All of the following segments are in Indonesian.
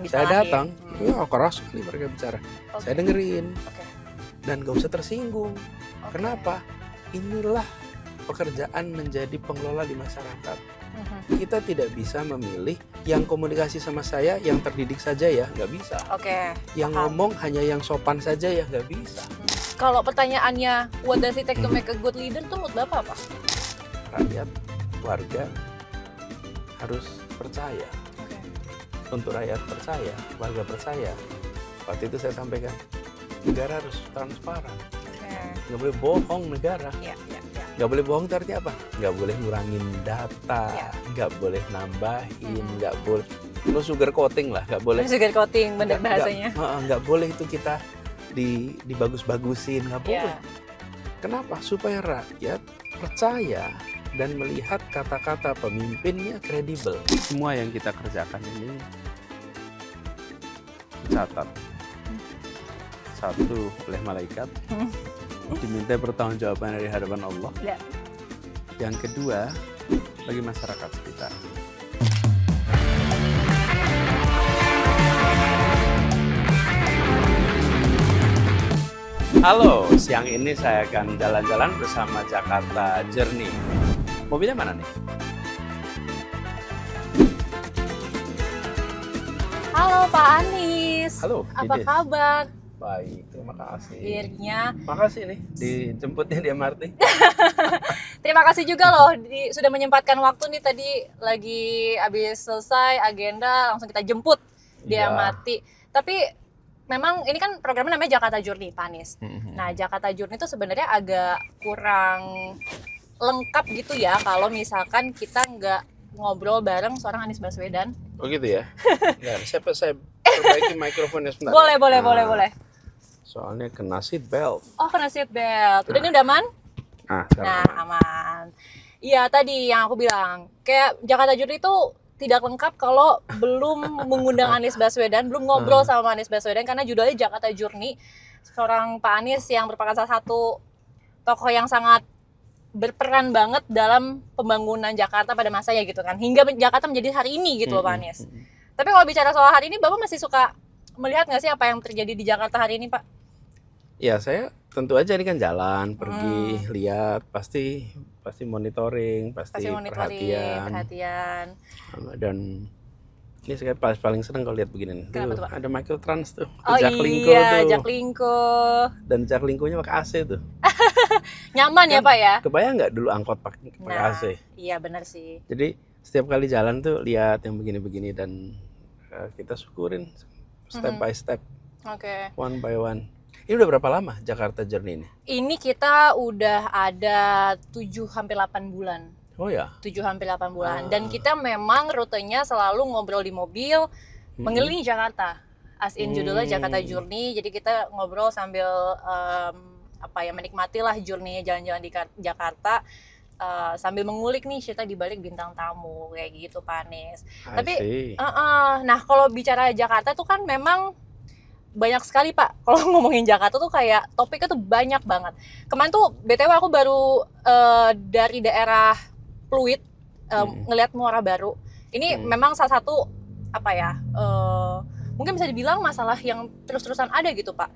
Saya disalahin. datang, ya keras sekali mereka bicara. Saya dengerin Oke. dan gak usah tersinggung. Oke. Kenapa? Inilah pekerjaan menjadi pengelola di masyarakat. Mhm. Kita tidak bisa memilih yang komunikasi sama saya yang terdidik saja ya, nggak bisa. Oke. Yang paham. ngomong hanya yang sopan saja ya, nggak bisa. Kalau pertanyaannya, what does it take to make a good leader tuh menurut Bapak apa? Rakyat, warga harus percaya. Oke. Untuk rakyat percaya, warga percaya. Waktu itu saya sampaikan, negara harus transparan. Oke. Nggak boleh bohong negara. Iya. Nggak boleh bohong itu artinya apa? Nggak boleh ngurangin data, Ya. nggak boleh nambahin, nggak boleh. Lo sugar coating lah, nggak boleh. Sugar coating, bener Nggak- bahasanya. nggak boleh itu kita dibagus-bagusin, nggak boleh. Iya. Kenapa? Supaya rakyat percaya dan melihat kata-kata pemimpinnya kredibel. Semua yang kita kerjakan ini dicatat. Satu, oleh malaikat, diminta pertanggungjawaban dari hadapan Allah. Ya. Yang kedua, bagi masyarakat sekitar. Halo, siang ini saya akan jalan-jalan bersama Jakarta Journey. Mobilnya mana nih? Halo Pak Anies. Halo, Apa Didis. kabar? Baik, terima kasih. Akhirnya. Makasih nih dijemputnya di MRT. Terima kasih juga loh sudah menyempatkan waktu nih, tadi lagi habis selesai agenda langsung kita jemput di Iya. MRT. Tapi memang ini kan programnya namanya Jakarta Journey, Pak Anies. Mhm. Nah, Jakarta Journey itu sebenarnya agak kurang lengkap gitu ya kalau misalkan kita nggak ngobrol bareng seorang Anies Baswedan. Oh gitu ya? Ya, saya perbaiki mikrofonnya sebentar. Boleh. Soalnya kena seat belt. Oh, kena seat belt. Udah nih udah aman? Nah, Nah, aman. Iya, tadi yang aku bilang, kayak Jakarta Journey itu tidak lengkap kalau belum mengundang Anies Baswedan, belum ngobrol sama Anies Baswedan, karena judulnya Jakarta Journey. Seorang Pak Anies yang merupakan salah satu tokoh yang sangat berperan banget dalam pembangunan Jakarta pada masanya gitu kan, hingga Jakarta menjadi hari ini gitu loh Pak Anies. Tapi kalau bicara soal hari ini, Bapak masih suka melihat nggak sih apa yang terjadi di Jakarta hari ini, Pak? ya saya tentu aja ini kan jalan, pergi, lihat, pasti monitoring, pasti perhatian. Dan ini saya paling seneng kalau lihat begini nih. Kenapa Tuh, tuh, Pak? ada Microtrans tuh, Oh Jaklingko iya, tuh. Jaklingko. Dan Jaklingkonya pakai AC tuh. Nyaman ya, Pak ya? Kebayang nggak dulu angkot pakai AC? Iya benar sih. Jadi setiap kali jalan tuh lihat yang begini-begini dan kita syukurin step by step, Oke. one by one. Ini udah berapa lama Jakarta Journey ini? Ini kita udah ada 7 hampir 8 bulan. Oh ya? 7 hampir 8 bulan. Dan kita memang rutenya selalu ngobrol di mobil, mengelilingi Jakarta. As in judulnya Jakarta Journey. Jadi kita ngobrol sambil menikmati lah journey jalan-jalan di Jakarta. Sambil mengulik nih cerita di balik bintang tamu kayak gitu, Pak Anies. Tapi nah kalau bicara Jakarta tuh kan memang banyak sekali Pak. Kalau ngomongin Jakarta tuh kayak topiknya tuh banyak banget. Kemarin tuh BTW aku baru dari daerah Pluit ngelihat Muara Baru. Ini memang salah satu mungkin bisa dibilang masalah yang terus-terusan ada gitu Pak.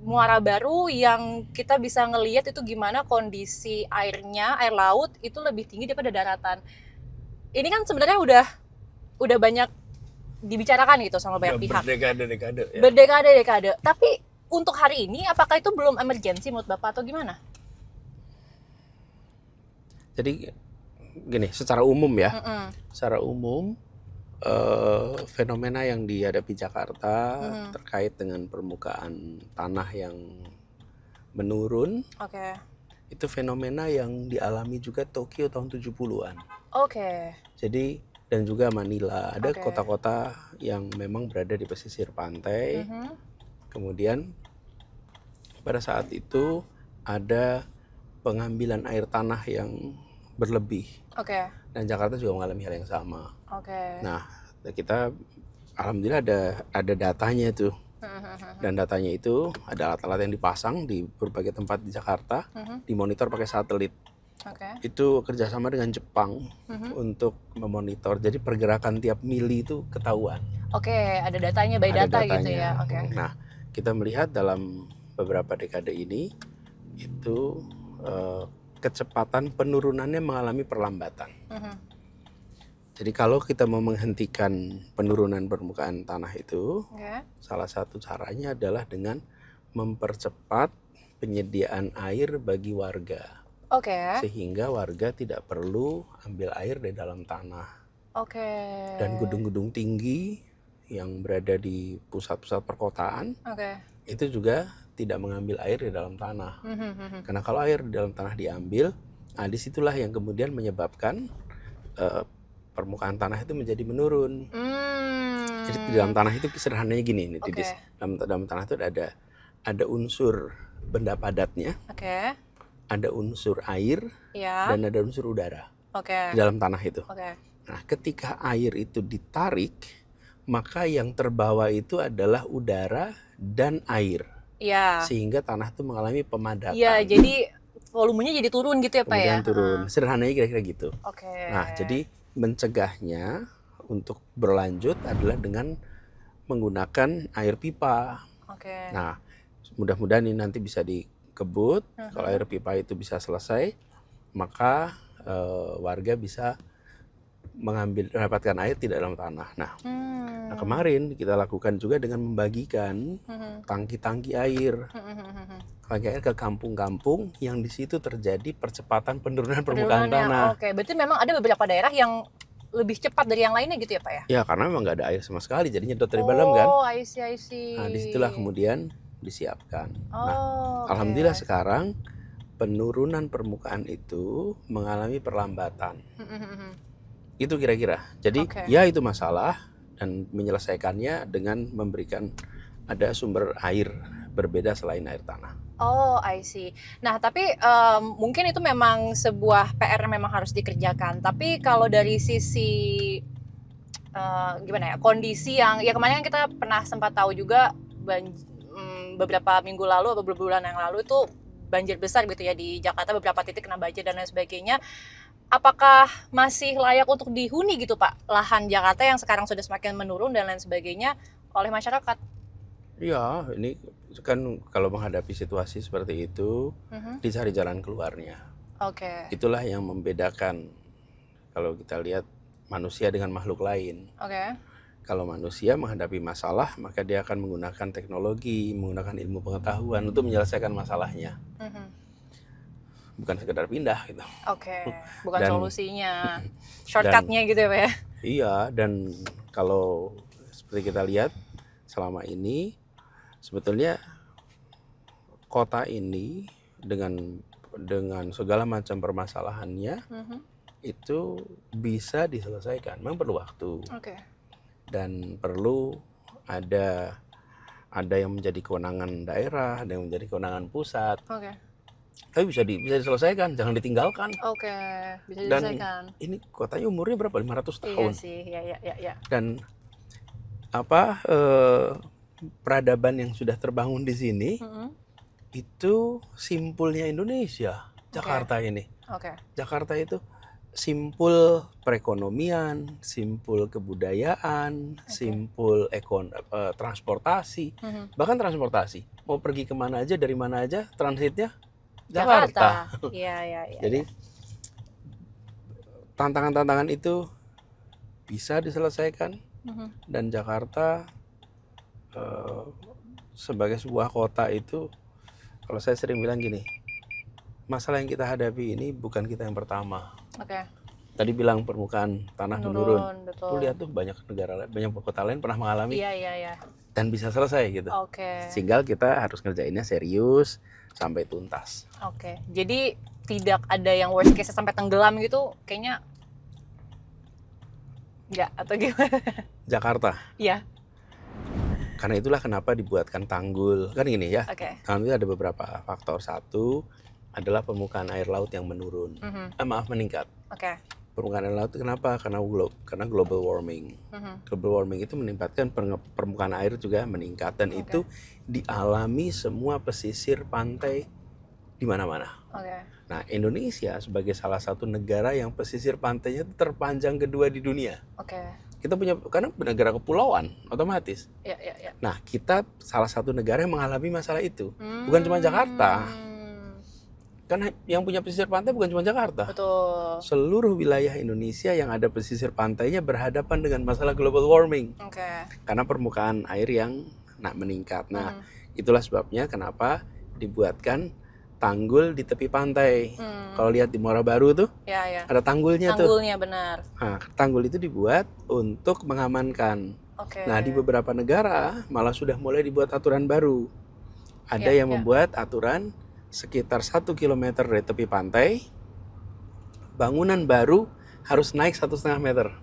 Muara Baru yang kita bisa ngelihat itu gimana kondisi airnya, air laut itu lebih tinggi daripada daratan. Ini kan sebenarnya udah banyak dibicarakan gitu sama banyak pihak. Berdekade-dekade ya. Berdekade-dekade. Tapi untuk hari ini apakah itu belum emergensi menurut Bapak atau gimana? Jadi gini, secara umum ya. Secara umum fenomena yang dihadapi Jakarta terkait dengan permukaan tanah yang menurun. Oke. Itu fenomena yang dialami juga Tokyo tahun 70-an. Oke. Jadi dan juga Manila, ada kota-kota yang memang berada di pesisir pantai. Kemudian pada saat itu ada pengambilan air tanah yang berlebih. Oke. Dan Jakarta juga mengalami hal yang sama. Oke. Nah, kita alhamdulillah ada datanya tuh. Dan datanya itu ada alat-alat yang dipasang di berbagai tempat di Jakarta, dimonitor pakai satelit. Itu kerjasama dengan Jepang untuk memonitor. Jadi pergerakan tiap mili itu ketahuan. Ada datanya, by Ada data datanya. gitu ya. Nah, kita melihat dalam beberapa dekade ini itu kecepatan penurunannya mengalami perlambatan. Jadi kalau kita mau menghentikan penurunan permukaan tanah itu, salah satu caranya adalah dengan mempercepat penyediaan air bagi warga. Sehingga warga tidak perlu ambil air dari dalam tanah. Dan gedung-gedung tinggi yang berada di pusat-pusat perkotaan itu juga tidak mengambil air di dalam tanah. Karena kalau air di dalam tanah diambil, disitulah yang kemudian menyebabkan permukaan tanah itu menjadi menurun. Jadi di dalam tanah itu sederhananya gini, nih, Tidis. Dalam tanah itu ada unsur benda padatnya, ada unsur air, dan ada unsur udara di dalam tanah itu. Nah, ketika air itu ditarik, maka yang terbawa itu adalah udara dan air. Sehingga tanah itu mengalami pemadatan. Jadi volumenya jadi turun gitu ya Pak ya? Kemudian turun. Sederhananya kira-kira gitu. Nah, jadi mencegahnya untuk berlanjut adalah dengan menggunakan air pipa. Nah, mudah-mudahan ini nanti bisa dikebut. Kalau air pipa itu bisa selesai, maka warga bisa mendapatkan air tidak dalam tanah. Nah, kemarin kita lakukan juga dengan membagikan tangki-tangki air, ke kampung-kampung yang di situ terjadi percepatan penurunan permukaan tanah. Berarti memang ada beberapa daerah yang lebih cepat dari yang lainnya gitu ya Pak ya? Ya, karena memang nggak ada air sama sekali, jadi nyedot dari dalam kan. I see. Nah, disitulah kemudian disiapkan. Alhamdulillah sekarang penurunan permukaan itu mengalami perlambatan. Itu kira-kira. Jadi ya itu masalah, dan menyelesaikannya dengan memberikan ada sumber air berbeda selain air tanah. I see. Nah, tapi mungkin itu memang sebuah PR yang memang harus dikerjakan. Tapi kalau dari sisi gimana ya, kondisi yang ya kemarin kita pernah sempat tahu juga beberapa minggu lalu atau beberapa bulan yang lalu itu banjir besar gitu ya di Jakarta, beberapa titik kena banjir dan lain sebagainya. Apakah masih layak untuk dihuni gitu Pak, lahan Jakarta yang sekarang sudah semakin menurun dan lain sebagainya oleh masyarakat? Ya, ini kan kalau menghadapi situasi seperti itu, dicari jalan keluarnya. Itulah yang membedakan kalau kita lihat manusia dengan makhluk lain. Kalau manusia menghadapi masalah, maka dia akan menggunakan teknologi, menggunakan ilmu pengetahuan untuk menyelesaikan masalahnya. Bukan sekedar pindah gitu. Bukan solusinya, shortcutnya gitu ya Pak ya? Iya, dan kalau seperti kita lihat selama ini, sebetulnya kota ini dengan segala macam permasalahannya itu bisa diselesaikan. Memang perlu waktu. Dan perlu ada yang menjadi kewenangan daerah, ada yang menjadi kewenangan pusat. Tapi bisa diselesaikan, jangan ditinggalkan. Bisa diselesaikan. Dan ini kotanya umurnya berapa? 500 tahun. Iya sih, ya. Dan peradaban yang sudah terbangun di sini itu simpulnya Indonesia, Jakarta ini. Jakarta itu simpul perekonomian, simpul kebudayaan, simpul transportasi, bahkan transportasi. Mau pergi kemana aja, dari mana aja, transitnya Jakarta. Iya. Jadi tantangan-tantangan itu bisa diselesaikan, dan Jakarta sebagai sebuah kota itu, kalau saya sering bilang gini, masalah yang kita hadapi ini bukan kita yang pertama. Tadi bilang permukaan tanah menurun. Tuh lihat tuh banyak negara, banyak kota lain pernah mengalami. Iya. Dan bisa selesai gitu. Sehingga kita harus ngerjainnya serius sampai tuntas. Jadi tidak ada yang worst case sampai tenggelam gitu, kayaknya enggak, atau gimana? Jakarta. Iya. Karena itulah kenapa dibuatkan tanggul. Kan gini ya. Tanggul ada beberapa faktor. Satu adalah permukaan air laut yang menurun. Meningkat. Permukaan air laut kenapa? Karena global warming. Global warming itu meningkatkan permukaan air juga meningkat, dan itu dialami semua pesisir pantai di mana-mana. Nah, Indonesia sebagai salah satu negara yang pesisir pantainya terpanjang kedua di dunia. Kita punya, karena negara kepulauan, otomatis. Nah, kita salah satu negara yang mengalami masalah itu. Bukan cuma Jakarta. Karena yang punya pesisir pantai bukan cuma Jakarta. Betul. Seluruh wilayah Indonesia yang ada pesisir pantainya berhadapan dengan masalah global warming. Karena permukaan air yang meningkat. Nah, itulah sebabnya kenapa dibuatkan tanggul di tepi pantai. Kalau lihat di Muara Baru tuh, ada tanggulnya tuh. Tanggulnya benar. Nah, tanggul itu dibuat untuk mengamankan. Nah, di beberapa negara malah sudah mulai dibuat aturan baru. Ada yang membuat aturan sekitar 1 kilometer dari tepi pantai, bangunan baru harus naik 1,5 meter.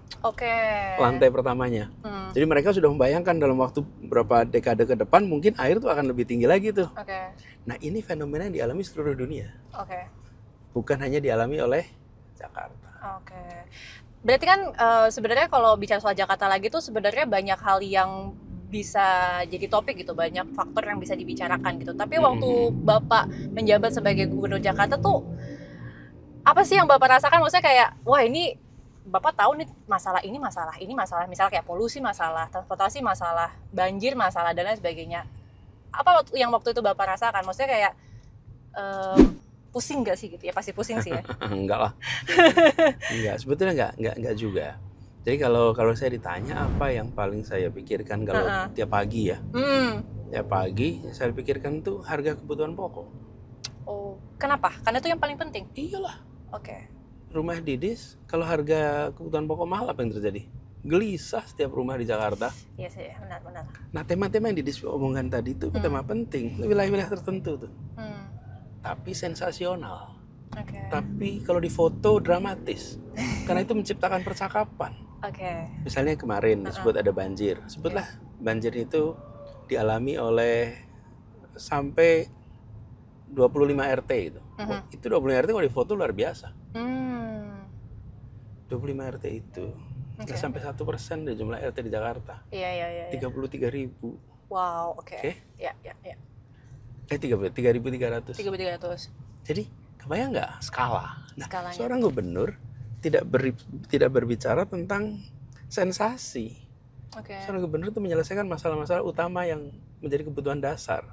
Lantai pertamanya. Jadi mereka sudah membayangkan dalam waktu beberapa dekade ke depan mungkin air tuh akan lebih tinggi lagi tuh. Nah, ini fenomena yang dialami seluruh dunia. Bukan hanya dialami oleh Jakarta. Berarti kan sebenarnya kalau bicara soal Jakarta lagi tuh sebenarnya banyak hal yang bisa jadi topik gitu, banyak faktor yang bisa dibicarakan gitu. Tapi waktu Bapak menjabat sebagai Gubernur Jakarta tuh apa sih yang Bapak rasakan? Maksudnya kayak, wah ini Bapak tahu nih masalah ini, misalnya kayak polusi masalah, transportasi masalah, banjir masalah dan lain sebagainya. Apa yang waktu itu Bapak rasakan? Maksudnya kayak pusing nggak sih gitu ya? Pasti pusing sih ya. Enggak lah. Enggak, sebetulnya enggak juga. Jadi kalau saya ditanya apa yang paling saya pikirkan kalau tiap pagi ya, tiap pagi saya pikirkan tuh harga kebutuhan pokok. Kenapa? Karena itu yang paling penting. Iyalah. Rumah Didis kalau harga kebutuhan pokok mahal apa yang terjadi? Gelisah setiap rumah di Jakarta. Iya sih, benar. Nah, tema-tema yang Didis omongkan tadi itu tema penting, wilayah-wilayah tertentu tuh. Tapi sensasional. Tapi kalau difoto dramatis, karena itu menciptakan percakapan. Misalnya kemarin disebut ada banjir, sebutlah banjir itu dialami oleh sampai 25 RT itu. Itu 25 RT kalau difoto luar biasa. 25 RT itu nggak sampai 1% dari jumlah RT di Jakarta. 33.000. Wow, ya. 3.300. Jadi kebayang nggak skala? Nah, seorang gubernur tidak berbicara tentang sensasi. Seorang gubernur itu menyelesaikan masalah-masalah utama yang menjadi kebutuhan dasar.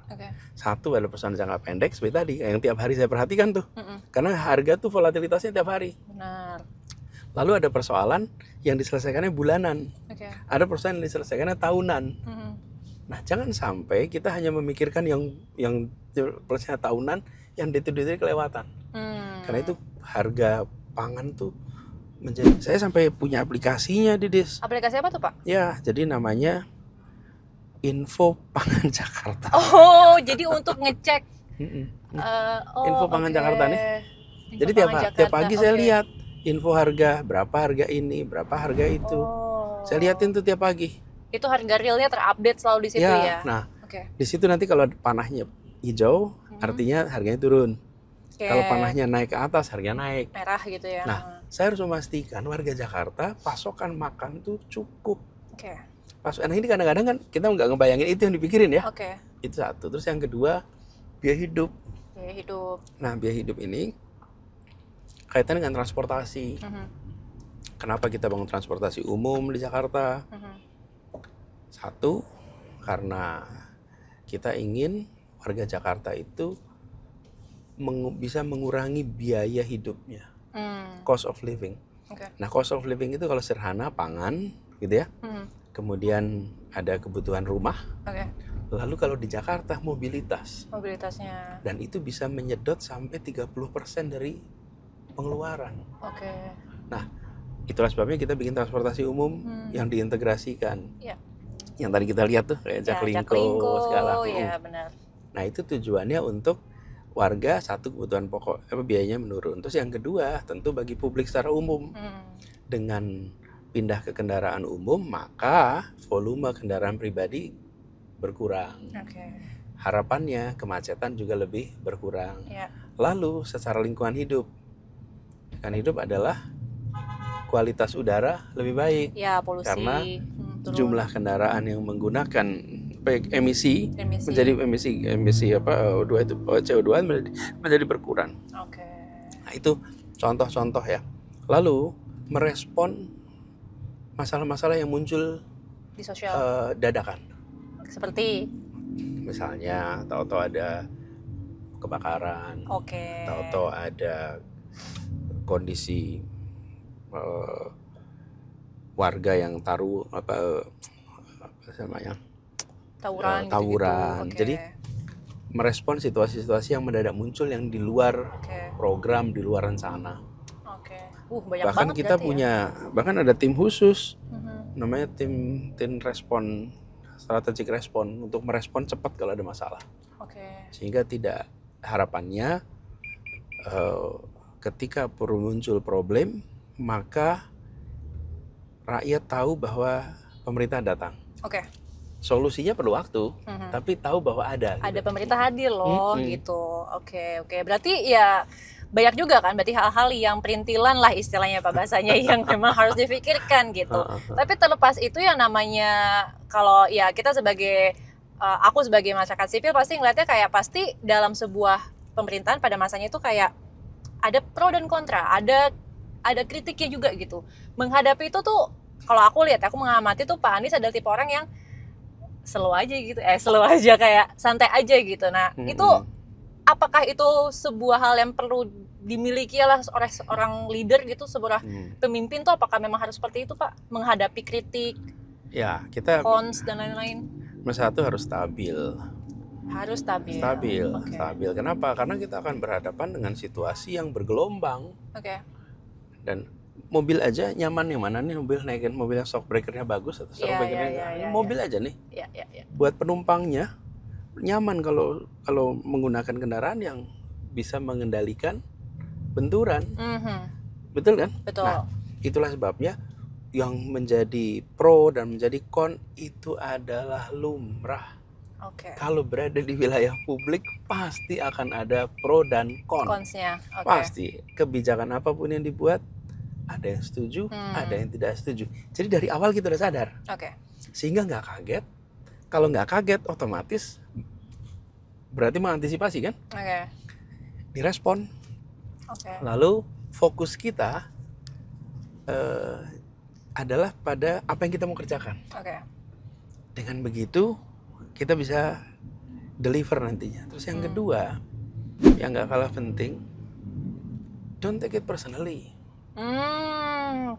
Satu adalah persoalan jangka pendek seperti tadi yang tiap hari saya perhatikan tuh. Karena harga tuh volatilitasnya tiap hari. Lalu ada persoalan yang diselesaikannya bulanan. Ada persoalan yang diselesaikannya tahunan. Nah, jangan sampai kita hanya memikirkan yang plusnya tahunan, yang day-to-day kelewatan. Karena itu harga pangan tuh menjadi, saya sampai punya aplikasinya di Didis. Aplikasi apa tuh, Pak? Ya, jadi namanya Info Pangan Jakarta. Jadi untuk ngecek Info Pangan Jakarta nih. Jadi tiap pagi saya lihat info harga, berapa harga ini, berapa harga itu. Saya liatin tuh tiap pagi. Itu harga realnya terupdate selalu di situ ya. Nah, di situ nanti kalau panahnya hijau, artinya harganya turun. Kalau panahnya naik ke atas, harganya naik. Merah gitu ya. Nah, saya harus memastikan warga Jakarta pasokan makan tuh cukup. Nah, ini kadang-kadang kan kita nggak ngebayangin itu yang dipikirin ya. Itu satu. Terus yang kedua, biaya hidup. Nah, biaya hidup ini kaitan dengan transportasi. Kenapa kita bangun transportasi umum di Jakarta? Satu, karena kita ingin warga Jakarta itu bisa mengurangi biaya hidupnya, cost of living. Nah, cost of living itu kalau sederhana pangan, gitu ya. Kemudian ada kebutuhan rumah. Lalu kalau di Jakarta mobilitasnya. Dan itu bisa menyedot sampai 30% dari pengeluaran. Nah, itulah sebabnya kita bikin transportasi umum yang diintegrasikan. Yang tadi kita lihat tuh kayak Jaklingko segala. Benar. Nah, itu tujuannya untuk warga, satu, kebutuhan pokok biayanya menurun. Terus yang kedua, tentu bagi publik secara umum. Dengan pindah ke kendaraan umum, maka volume kendaraan pribadi berkurang. Harapannya kemacetan juga lebih berkurang. Lalu secara lingkungan hidup adalah kualitas udara lebih baik. Polusi. Karena jumlah kendaraan yang menggunakan emisi menjadi emisi O2 itu CO2 menjadi berkurang. Oke. Nah, itu contoh-contoh ya. Lalu merespon masalah-masalah yang muncul Di sosial. dadakan. Seperti Misalnya tahu-tahu ada kebakaran. Oke. Tahu-tahu ada kondisi warga yang namanya Tawuran. tawuran. Gitu-gitu. Jadi merespon situasi-situasi yang mendadak muncul yang di luar program, di luar rencana. Oke. Banyak Bahkan banget kita punya, bahkan ada tim khusus, namanya tim respon, strategic respon, untuk merespon cepat kalau ada masalah. Oke. Sehingga tidak, harapannya ketika muncul problem, maka rakyat tahu bahwa pemerintah datang. Oke. Solusinya perlu waktu, tapi tahu bahwa ada. Ada gitu. Pemerintah hadir loh, gitu. Oke. Berarti ya banyak juga kan, berarti hal-hal yang perintilan lah istilahnya Pak bahasanya yang memang harus difikirkan gitu. Tapi terlepas itu yang namanya, kalau ya kita sebagai aku sebagai masyarakat sipil pasti ngeliatnya kayak pasti dalam sebuah pemerintahan pada masanya itu kayak ada pro dan kontra, ada kritiknya juga gitu. Menghadapi itu tuh, kalau aku lihat, aku mengamati tuh Pak Anies adalah tipe orang yang slow aja kayak santai aja gitu. Nah, itu apakah itu sebuah hal yang perlu dimiliki oleh seorang leader gitu, sebuah pemimpin tuh apakah memang harus seperti itu Pak, menghadapi kritik, ya kita cons dan lain-lain? Nomor satu harus stabil. Harus stabil. Stabil. Kenapa? Karena kita akan berhadapan dengan situasi yang bergelombang. Dan mobil aja nyaman yang mana nih, naikin mobil yang shock breakernya bagus atau shock breakernya mobil aja nih. Buat penumpangnya nyaman kalau menggunakan kendaraan yang bisa mengendalikan benturan. Betul kan? Betul. Nah, itulah sebabnya yang menjadi pro dan menjadi kon itu adalah lumrah. Kalau berada di wilayah publik pasti akan ada pro dan konsnya. Pasti kebijakan apapun yang dibuat ada yang setuju, ada yang tidak setuju. Jadi dari awal kita udah sadar. Sehingga nggak kaget. Kalau nggak kaget otomatis berarti mengantisipasi kan? Direspon. Lalu fokus kita adalah pada apa yang kita mau kerjakan. Dengan begitu kita bisa deliver nantinya. Terus yang kedua, yang nggak kalah penting, don't take it personally.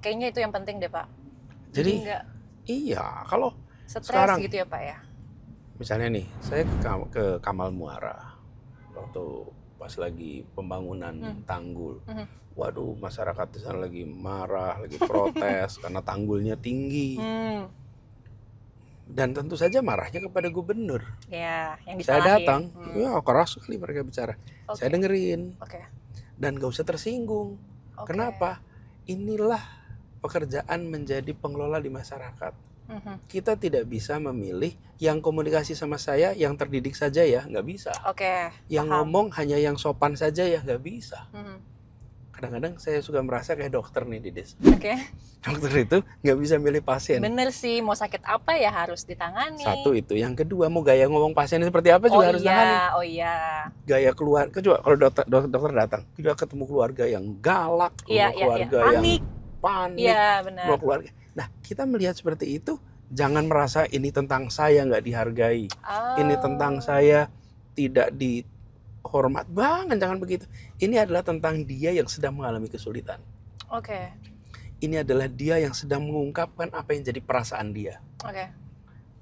Kayaknya itu yang penting deh Pak. Jadi iya, kalau stres gitu ya Pak ya. Misalnya nih, saya ke Kamal Muara waktu pas lagi pembangunan tanggul. Waduh, masyarakat di sana lagi marah, lagi protes karena tanggulnya tinggi. Dan tentu saja marahnya kepada gubernur. Ya, yang disalahin. Saya datang, ya keras sekali mereka bicara. Saya dengerin. Dan gak usah tersinggung. Kenapa? Inilah pekerjaan menjadi pengelola di masyarakat. Kita tidak bisa memilih yang komunikasi sama saya yang terdidik saja ya, nggak bisa. Yang ngomong hanya yang sopan saja ya, nggak bisa. Kadang-kadang saya suka merasa kayak dokter nih di desa. Dokter itu nggak bisa milih pasien. Bener sih, mau sakit apa ya harus ditangani. Satu itu, yang kedua mau gaya ngomong pasien seperti apa juga harus ditangani. Gaya keluar, coba kalau dokter datang, tidak ketemu keluarga yang galak, keluarga yang panik, mau keluarga. Nah, kita melihat seperti itu, jangan merasa ini tentang saya nggak dihargai, ini tentang saya tidak dihormat, jangan begitu. Ini adalah tentang dia yang sedang mengalami kesulitan. Ini adalah dia yang sedang mengungkapkan apa yang jadi perasaan dia.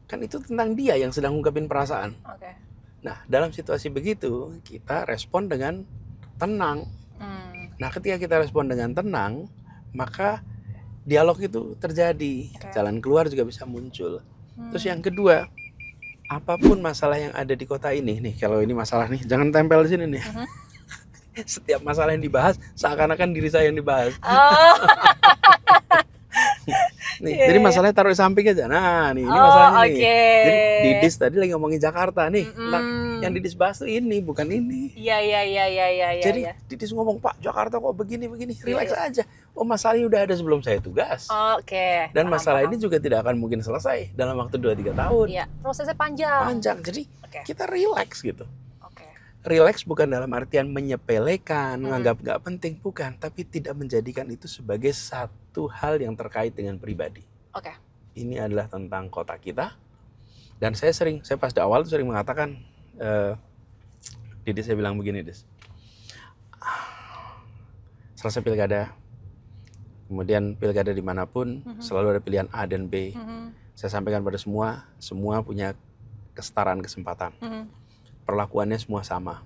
Kan itu tentang dia yang sedang mengungkapin perasaan. Nah, dalam situasi begitu, kita respon dengan tenang. Nah, ketika kita respon dengan tenang, maka dialog itu terjadi. Jalan keluar juga bisa muncul. Terus yang kedua, apapun masalah yang ada di kota ini, nih kalau ini masalah nih, jangan tempel di sini nih. Setiap masalah yang dibahas seakan-akan diri saya yang dibahas. nih. Iya, Jadi iya. masalahnya taruh di samping aja. Nah, nih ini Oh, masalahnya nih. oke. Jadi Didis tadi lagi ngomongin Jakarta nih. Nah, Mm-mm. yang Didis bahas tuh ini, bukan ini. Iya, iya, iya, iya, iya, iya. Jadi Iya. Didis ngomong, Pak, Jakarta kok begini-begini. Iya, Relax iya. aja. Oh, masalahnya udah ada sebelum saya tugas. Oke. Dan Paham, masalah paham. ini juga tidak akan mungkin selesai dalam waktu 2-3 tahun. Iya, prosesnya panjang. Panjang. Jadi Oke. kita relax gitu. Oke. Relax bukan dalam artian menyepelekan, Hmm. menganggap nggak penting, bukan. Tapi tidak menjadikan itu sebagai satu hal yang terkait dengan pribadi. Oke. Ini adalah tentang kota kita. Dan saya pas di awal tuh sering mengatakan, Didis, saya bilang begini, Dis. Selesai pilkada, kemudian pilkada dimanapun, selalu ada pilihan A dan B. Saya sampaikan pada semua punya kesetaraan kesempatan. Perlakuannya semua sama.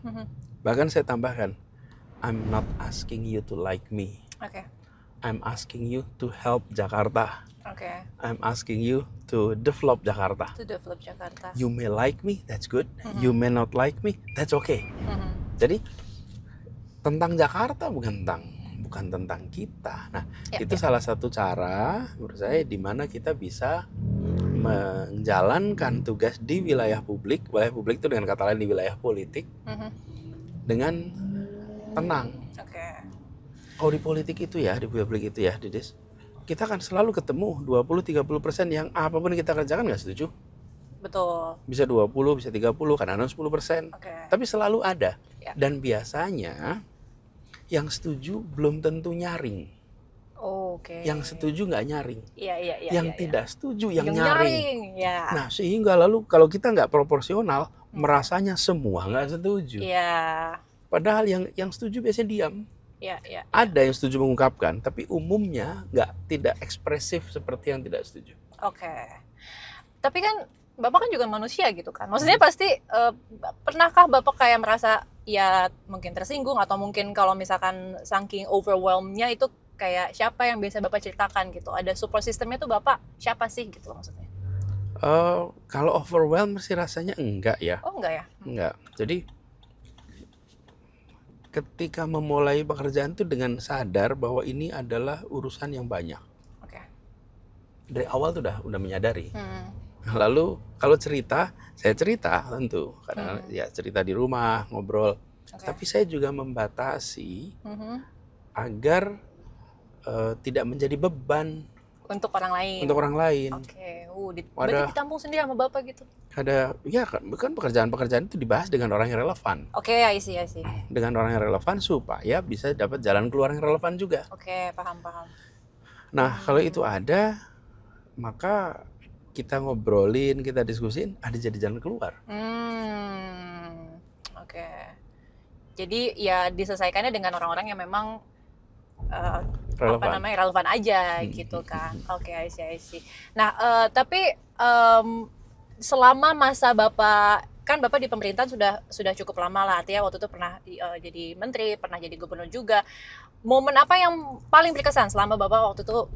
Bahkan saya tambahkan, I'm not asking you to like me. Oke. I'm asking you to help Jakarta. Oke. I'm asking you to develop Jakarta. To develop Jakarta. You may like me, that's good. You may not like me, that's okay. Jadi tentang Jakarta bukan tentang kita. Nah, itu salah satu cara menurut saya di mana kita bisa menjalankan tugas di wilayah publik. Wilayah publik itu dengan kata lain di wilayah politik dengan tenang. Oke. Oh, di politik itu ya, di publik itu ya, Didis, kita kan selalu ketemu 20-30% yang apapun yang kita kerjakan nggak setuju. Betul. Bisa 20, bisa 30, kadang-kadang 10%. Oke. Tapi selalu ada. Ya. Dan biasanya yang setuju belum tentu nyaring. Oke. Yang setuju nggak nyaring. Iya. Yang tidak setuju yang nyaring. Ya. Nah, sehingga lalu kalau kita nggak proporsional, merasanya semua nggak setuju. Iya. Padahal yang setuju biasanya diam. Iya. Ada yang setuju mengungkapkan, tapi umumnya tidak ekspresif seperti yang tidak setuju. Oke. Tapi kan Bapak kan juga manusia gitu kan. Maksudnya pasti pernahkah Bapak kayak merasa ya mungkin tersinggung atau mungkin kalau misalkan saking overwhelmed-nya itu kayak siapa yang biasa Bapak ceritakan gitu? Ada support system-nya tuh Bapak siapa sih gitu maksudnya? Kalau overwhelmed sih rasanya enggak ya. Oh enggak ya? Enggak. Jadi ketika memulai pekerjaan itu dengan sadar bahwa ini adalah urusan yang banyak. Oke. Dari awal tuh udah menyadari. Lalu kalau saya cerita tentu karena ya cerita di rumah, ngobrol. Tapi saya juga membatasi agar tidak menjadi beban untuk orang lain. Untuk orang lain. Oke. Berarti ditampung sendiri sama Bapak gitu. Kan pekerjaan-pekerjaan itu dibahas dengan orang yang relevan. Oke, I see. Dengan orang yang relevan supaya bisa dapat jalan keluar yang relevan juga. Oke, paham. Nah, kalau itu ada, maka kita ngobrolin, kita diskusin, ada jadi jalan keluar. Oke. Jadi ya diselesaikannya dengan orang-orang yang memang relevan aja gitu kan. Oke, I see. Nah, tapi selama masa Bapak, kan Bapak di pemerintahan sudah cukup lama lah, artinya waktu itu pernah jadi menteri, pernah jadi gubernur juga. Momen apa yang paling berkesan selama Bapak waktu itu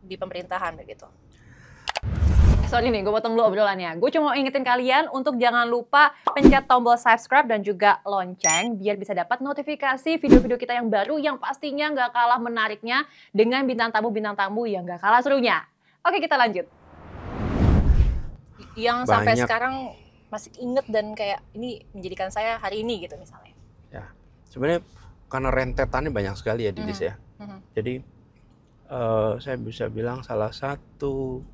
di pemerintahan begitu? Sorry nih, gue potong dulu obrolannya. Gue cuma mau ingetin kalian untuk jangan lupa pencet tombol subscribe dan juga lonceng biar bisa dapat notifikasi video-video kita yang baru yang pastinya nggak kalah menariknya dengan bintang tamu yang nggak kalah serunya. Oke, kita lanjut. Yang sampai sekarang masih inget dan kayak ini menjadikan saya hari ini gitu misalnya. Ya, sebenarnya karena rentetannya banyak sekali ya Didis ya. Jadi saya bisa bilang salah satu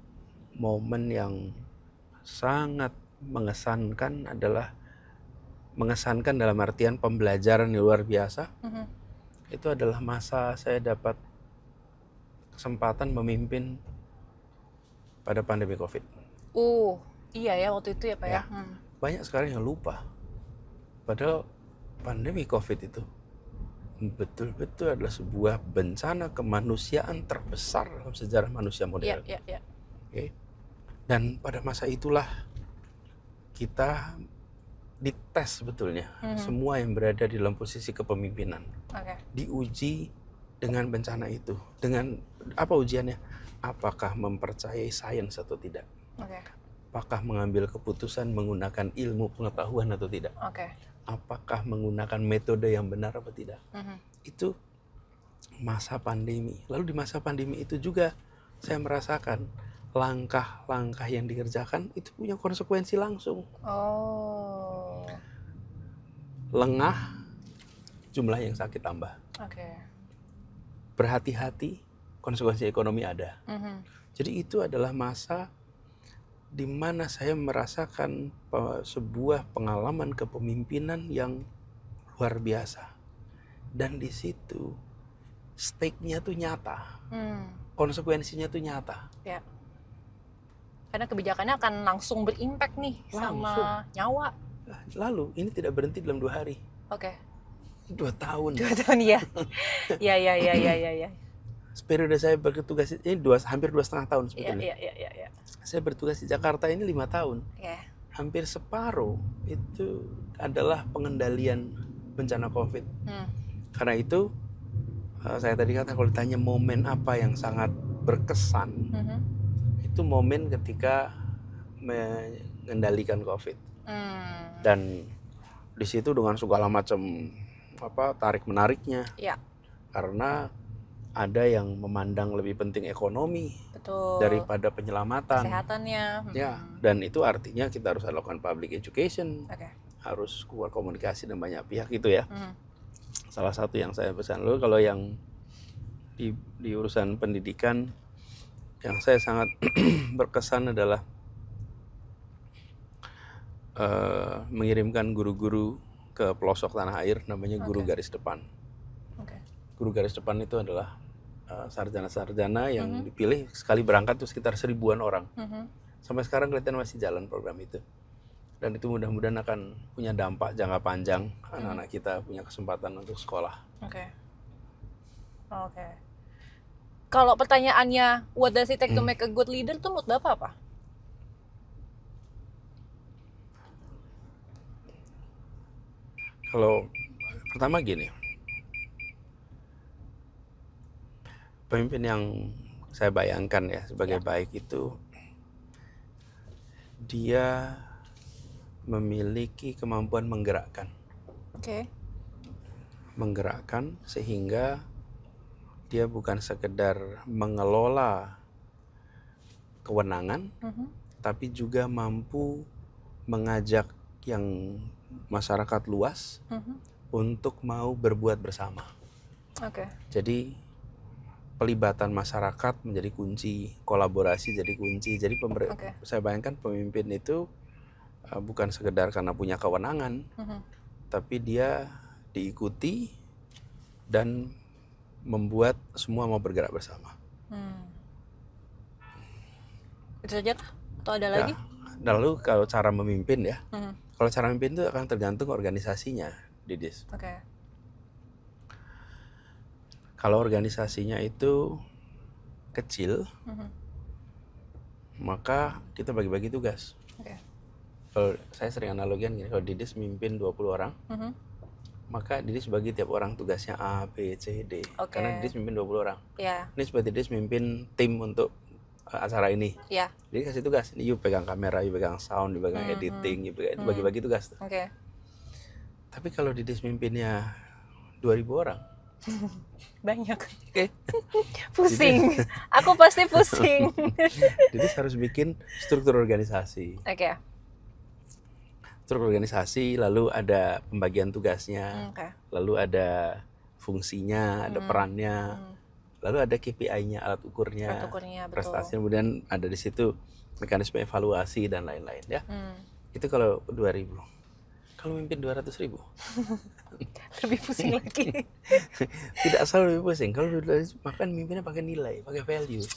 momen yang sangat mengesankan adalah mengesankan dalam artian pembelajaran yang luar biasa. Itu adalah masa saya dapat kesempatan memimpin pada pandemi COVID. Iya ya waktu itu ya Pak ya. Banyak sekarang yang lupa. Padahal pandemi COVID itu betul-betul adalah sebuah bencana kemanusiaan terbesar dalam sejarah manusia modern. Iya. Okay. Dan pada masa itulah kita dites sebetulnya semua yang berada di dalam posisi kepemimpinan. Diuji dengan bencana itu. Dengan apa ujiannya? Apakah mempercayai sains atau tidak? Apakah mengambil keputusan menggunakan ilmu pengetahuan atau tidak? Apakah menggunakan metode yang benar atau tidak? Itu masa pandemi. Lalu di masa pandemi itu juga saya merasakan langkah-langkah yang dikerjakan itu punya konsekuensi langsung. Oh. Lengah, jumlah yang sakit tambah. Oke. Berhati-hati, konsekuensi ekonomi ada. Jadi itu adalah masa di mana saya merasakan sebuah pengalaman kepemimpinan yang luar biasa. Dan di situ stake-nya tuh nyata. Konsekuensinya tuh nyata. Ya. Karena kebijakannya akan langsung berimpact nih sama nyawa. Lalu ini tidak berhenti dalam 2 hari. Oke. 2 tahun. 2 tahun ya. Ya. Periode saya bertugas ini hampir 2,5 tahun sebetulnya. Iya. Saya bertugas di Jakarta ini 5 tahun. Hampir separuh itu adalah pengendalian bencana COVID. Karena itu saya tadi kata kalau ditanya momen apa yang sangat berkesan, itu momen ketika mengendalikan COVID. Dan di situ dengan segala macam tarik menariknya. Karena ada yang memandang lebih penting ekonomi. Betul. Daripada penyelamatan. Kesehatannya. Ya, dan itu artinya kita harus lakukan public education. Harus keluar komunikasi dengan banyak pihak itu ya. Salah satu yang saya pesan. Lalu kalau yang di urusan pendidikan, yang saya sangat berkesan adalah mengirimkan guru-guru ke pelosok tanah air, namanya guru garis depan. Guru garis depan itu adalah sarjana-sarjana yang dipilih sekali berangkat itu sekitar 1000-an orang. Sampai sekarang kelihatan masih jalan program itu. Dan itu mudah-mudahan akan punya dampak jangka panjang. Anak-anak kita punya kesempatan untuk sekolah. Oke. Kalau pertanyaannya, what does it take to make a good leader, itu menurut Bapak apa? Kalau pertama gini, pemimpin yang saya bayangkan ya sebagai baik itu dia memiliki kemampuan menggerakkan. Menggerakkan sehingga dia bukan sekedar mengelola kewenangan, tapi juga mampu mengajak yang masyarakat luas untuk mau berbuat bersama. Jadi pelibatan masyarakat menjadi kunci, kolaborasi jadi kunci. Jadi saya bayangkan pemimpin itu bukan sekedar karena punya kewenangan, tapi dia diikuti dan membuat semua mau bergerak bersama. Itu saja kah? Atau ada lagi? Lalu kalau cara memimpin ya, kalau cara memimpin itu akan tergantung organisasinya, Didis. Kalau organisasinya itu kecil, maka kita bagi-bagi tugas. Kalau saya sering analogian gini, kalau Didis mimpin 20 orang, maka Didis bagi tiap orang tugasnya A, B, C, D. Karena Didis mimpin 20 orang. Ini seperti Didis mimpin tim untuk acara ini. Jadi kasih tugas, ini you pegang kamera, you pegang sound, you pegang editing, you pegang, bagi-bagi tugas. Tapi kalau Didis mimpinnya 2000 orang, banyak. Pusing. Aku pasti pusing. Didis harus bikin struktur organisasi. Struktur organisasi, lalu ada pembagian tugasnya, lalu ada fungsinya, ada perannya, lalu ada KPI-nya, alat ukurnya, prestasi, kemudian ada di situ mekanisme evaluasi dan lain-lain ya. Itu kalau 2000. Kalau mimpin 200.000 lebih pusing lagi. Tidak asal lebih pusing. Kalau makan mimpinnya pakai nilai, pakai values.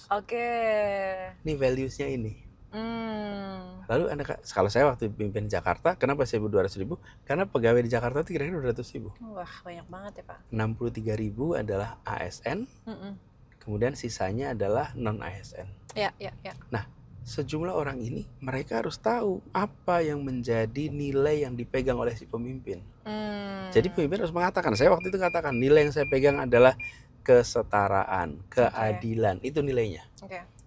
Ini valuesnya ini. Lalu kalau saya waktu pimpin Jakarta, kenapa saya 200.000? Karena pegawai di Jakarta itu kira-kira 200.000. Wah, banyak banget ya Pak. 63.000 adalah ASN, kemudian sisanya adalah non ASN. Nah, sejumlah orang ini mereka harus tahu apa yang menjadi nilai yang dipegang oleh si pemimpin. Jadi pemimpin harus mengatakan, saya waktu itu katakan nilai yang saya pegang adalah kesetaraan, keadilan, itu nilainya.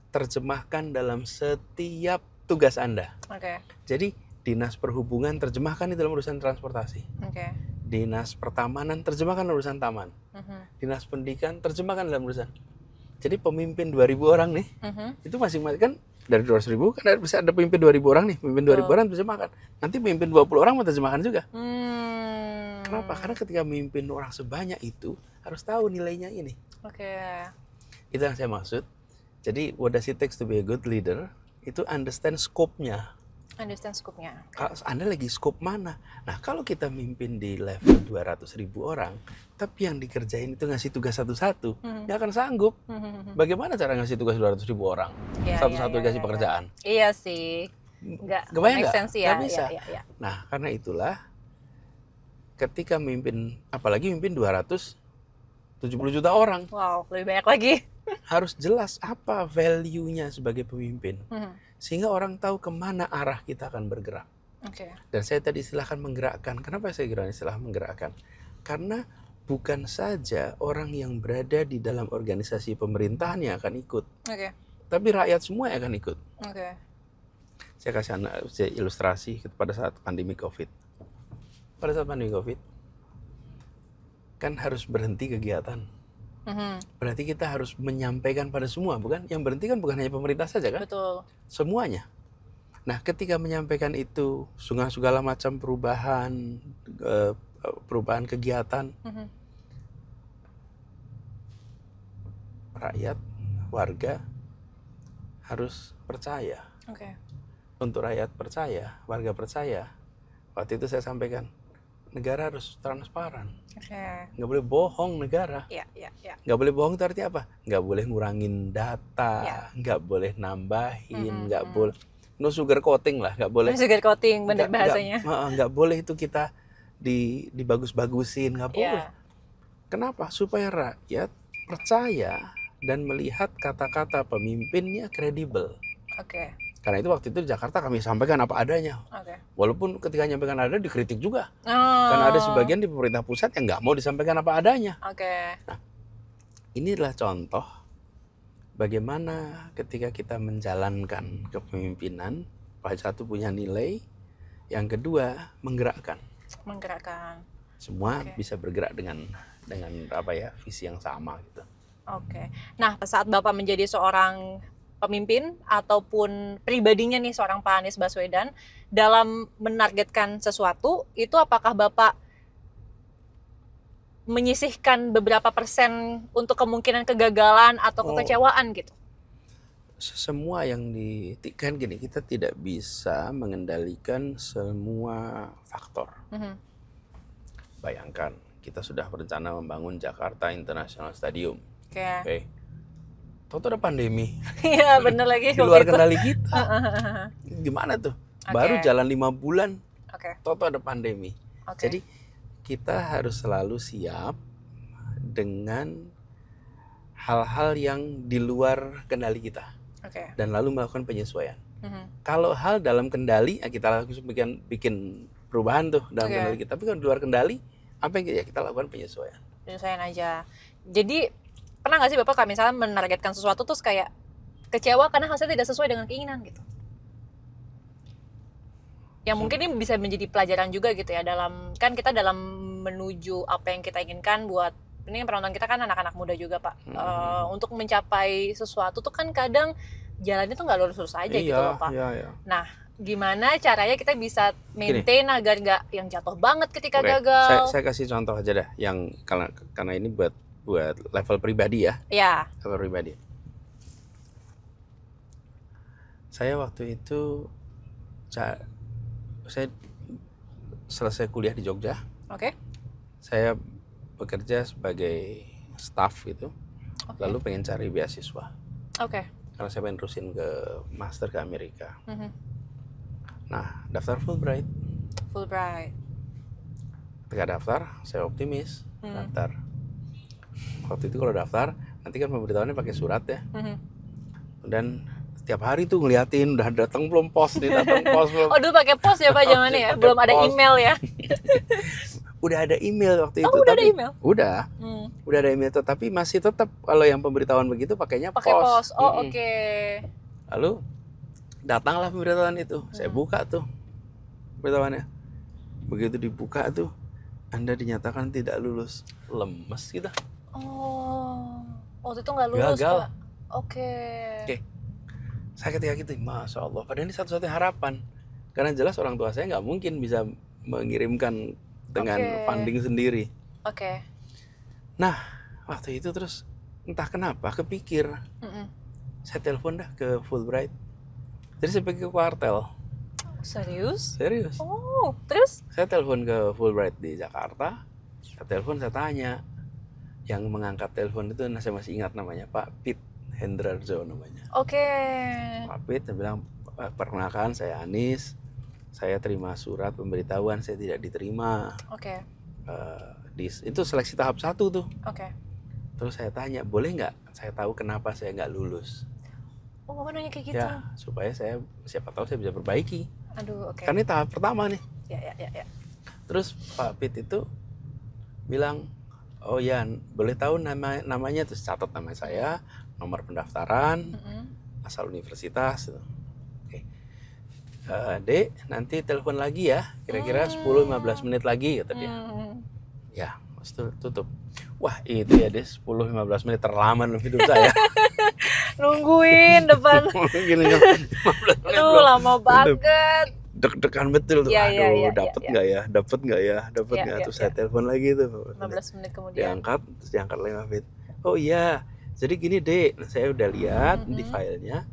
Terjemahkan dalam setiap tugas Anda. Jadi Dinas Perhubungan terjemahkan di dalam urusan transportasi. Dinas Pertamanan terjemahkan dalam urusan taman. Dinas Pendidikan terjemahkan dalam urusan. Jadi pemimpin 2.000 orang nih, itu masing-masing kan dari 200.000 kan bisa ada pemimpin 2.000 orang nih, pemimpin 2.000 orang terjemahkan. Nanti pemimpin 20 orang mau terjemahkan juga. Kenapa? Karena ketika memimpin orang sebanyak itu harus tahu nilainya ini. Itu yang saya maksud. Jadi what does it take to be a good leader? Itu understand scope-nya. Kalau Anda lagi scope mana? Nah, kalau kita mimpin di level 200.000 orang, tapi yang dikerjain itu ngasih tugas satu-satu, nggak akan sanggup. Bagaimana cara ngasih tugas 200.000 orang? Satu-satu dikasih pekerjaan? Iya sih. Nggak make sense ya. Nggak bisa. Nah, karena itulah ketika mimpin, apalagi mimpin 270 juta orang. Wow, lebih banyak lagi. Harus jelas apa value-nya sebagai pemimpin. Sehingga orang tahu kemana arah kita akan bergerak. Dan saya tadi istilahkan menggerakkan. Kenapa saya kira istilah menggerakkan? Karena bukan saja orang yang berada di dalam organisasi pemerintahan yang akan ikut. Tapi rakyat semua yang akan ikut. Saya kasih ilustrasi pada saat pandemi COVID. Pada saat pandemi COVID, kan harus berhenti kegiatan. Berarti kita harus menyampaikan pada semua, bukan? Yang berhenti kan bukan hanya pemerintah saja kan? Betul. Semuanya. Nah, ketika menyampaikan itu, segala macam perubahan kegiatan, rakyat, warga harus percaya. Untuk rakyat percaya, warga percaya. Waktu itu saya sampaikan, negara harus transparan. Nggak boleh bohong negara. Nggak boleh bohong itu artinya apa? Nggak boleh ngurangin data, nggak boleh nambahin, nggak boleh no sugar coating lah, nggak boleh. No sugar coating, bener bahasanya. Nggak boleh itu kita dibagus-bagusin, nggak boleh. Kenapa? Supaya rakyat percaya dan melihat kata-kata pemimpinnya kredibel. Karena itu waktu itu di Jakarta kami sampaikan apa adanya. Walaupun ketika menyampaikan ada dikritik juga. Karena ada sebagian di pemerintah pusat yang nggak mau disampaikan apa adanya. Nah, ini adalah contoh bagaimana ketika kita menjalankan kepemimpinan, satu punya nilai, yang kedua menggerakkan. Semua bisa bergerak dengan apa ya, visi yang sama gitu. Nah, saat Bapak menjadi seorang pemimpin ataupun pribadinya nih seorang Pak Anies Baswedan dalam menargetkan sesuatu, itu apakah Bapak menyisihkan beberapa persen untuk kemungkinan kegagalan atau kekecewaan gitu? Semua yang kan gini, kita tidak bisa mengendalikan semua faktor. Bayangkan kita sudah berencana membangun Jakarta International Stadium. Toto ada pandemi. Iya bener lagi. Di luar kendali kita. Gimana tuh? Baru jalan 5 bulan. Toto ada pandemi. Jadi kita harus selalu siap dengan hal-hal yang di luar kendali kita. Dan lalu melakukan penyesuaian. Kalau hal dalam kendali, kita langsung bikin perubahan tuh dalam kendali kita. Tapi kalau di luar kendali, apa yang kita lakukan penyesuaian. Penyesuaian aja. Jadi pernah nggak sih Bapak kalau misalnya menargetkan sesuatu terus kayak kecewa karena hasilnya tidak sesuai dengan keinginan gitu? Yang mungkin ini bisa menjadi pelajaran juga gitu ya, kan kita dalam menuju apa yang kita inginkan buat, ini penonton kita kan anak-anak muda juga Pak. Untuk mencapai sesuatu tuh kan kadang jalannya tuh nggak lurus-lurus aja gitu loh Pak. Nah, gimana caranya kita bisa maintain agar nggak yang jatuh banget ketika gagal? Saya kasih contoh aja dah, yang karena ini buat level pribadi ya. Level pribadi. Saya waktu itu saya selesai kuliah di Jogja. Saya bekerja sebagai staff gitu. Lalu pengen cari beasiswa. Karena saya pengen terusin ke master ke Amerika. Nah, daftar Fulbright. Ketika daftar, saya optimis daftar. Waktu itu kalau daftar, nanti kan pemberitahuannya pakai surat ya. Dan setiap hari tuh ngeliatin udah datang belum pos, datang pos belum. Dulu pakai pos ya Pak zamannya ya, belum ada email ya. Udah ada email waktu itu. Udah ada email? Udah ada email, tapi masih tetap kalau yang pemberitahuan begitu pakainya pos. Lalu datanglah pemberitahuan itu, saya buka tuh pemberitahuannya. Begitu dibuka tuh, Anda dinyatakan tidak lulus. Lemes gitu. Waktu itu nggak lulus, Gagal. Pak. Oke. Saya ketika gitu, Masya Allah, padahal ini satu-satunya harapan. Karena jelas orang tua saya nggak mungkin bisa mengirimkan dengan funding sendiri. Oke. Nah, waktu itu terus entah kenapa kepikir, saya telepon dah ke Fulbright. Jadi saya pergi ke kuartel. Serius? Serius. Oh, terus? Saya telepon ke Fulbright di Jakarta. Saya telepon, saya tanya. Yang mengangkat telepon itu saya masih ingat namanya, Pak Pit Hendrarjo namanya. Oke. Pak Pit, saya bilang, perkenalkan saya Anis. Saya terima surat pemberitahuan saya tidak diterima. Oke. Itu seleksi tahap 1 tuh. Oke. Terus saya tanya, boleh nggak saya tahu kenapa saya nggak lulus? Oh, Bapak nanya kayak gitu? Ya, supaya saya, siapa tahu saya bisa perbaiki. Aduh, oke. Kan ini tahap pertama nih. Ya. Terus Pak Pit itu bilang, oh ya, boleh tahu namanya, terus catat nama saya, nomor pendaftaran, asal universitas. Oke. Dek, nanti telepon lagi ya, kira-kira 10-15 menit lagi, kata dia. Ya, terus tutup. Wah, itu ya deh, 10-15 menit terlama dalam hidup saya. Nungguin depan. Gini kan, 15 menit Aduh, lama banget. Deg-degan betul tuh. Ya, Aduh, dapat nggak ya? Dapat nggak ya? Dapat Ya, nggak? ya, Terus saya telepon lagi tuh. 15 menit kemudian. Terus diangkat lagi Pak Fit. Oh iya, jadi gini Dek, saya udah lihat di filenya,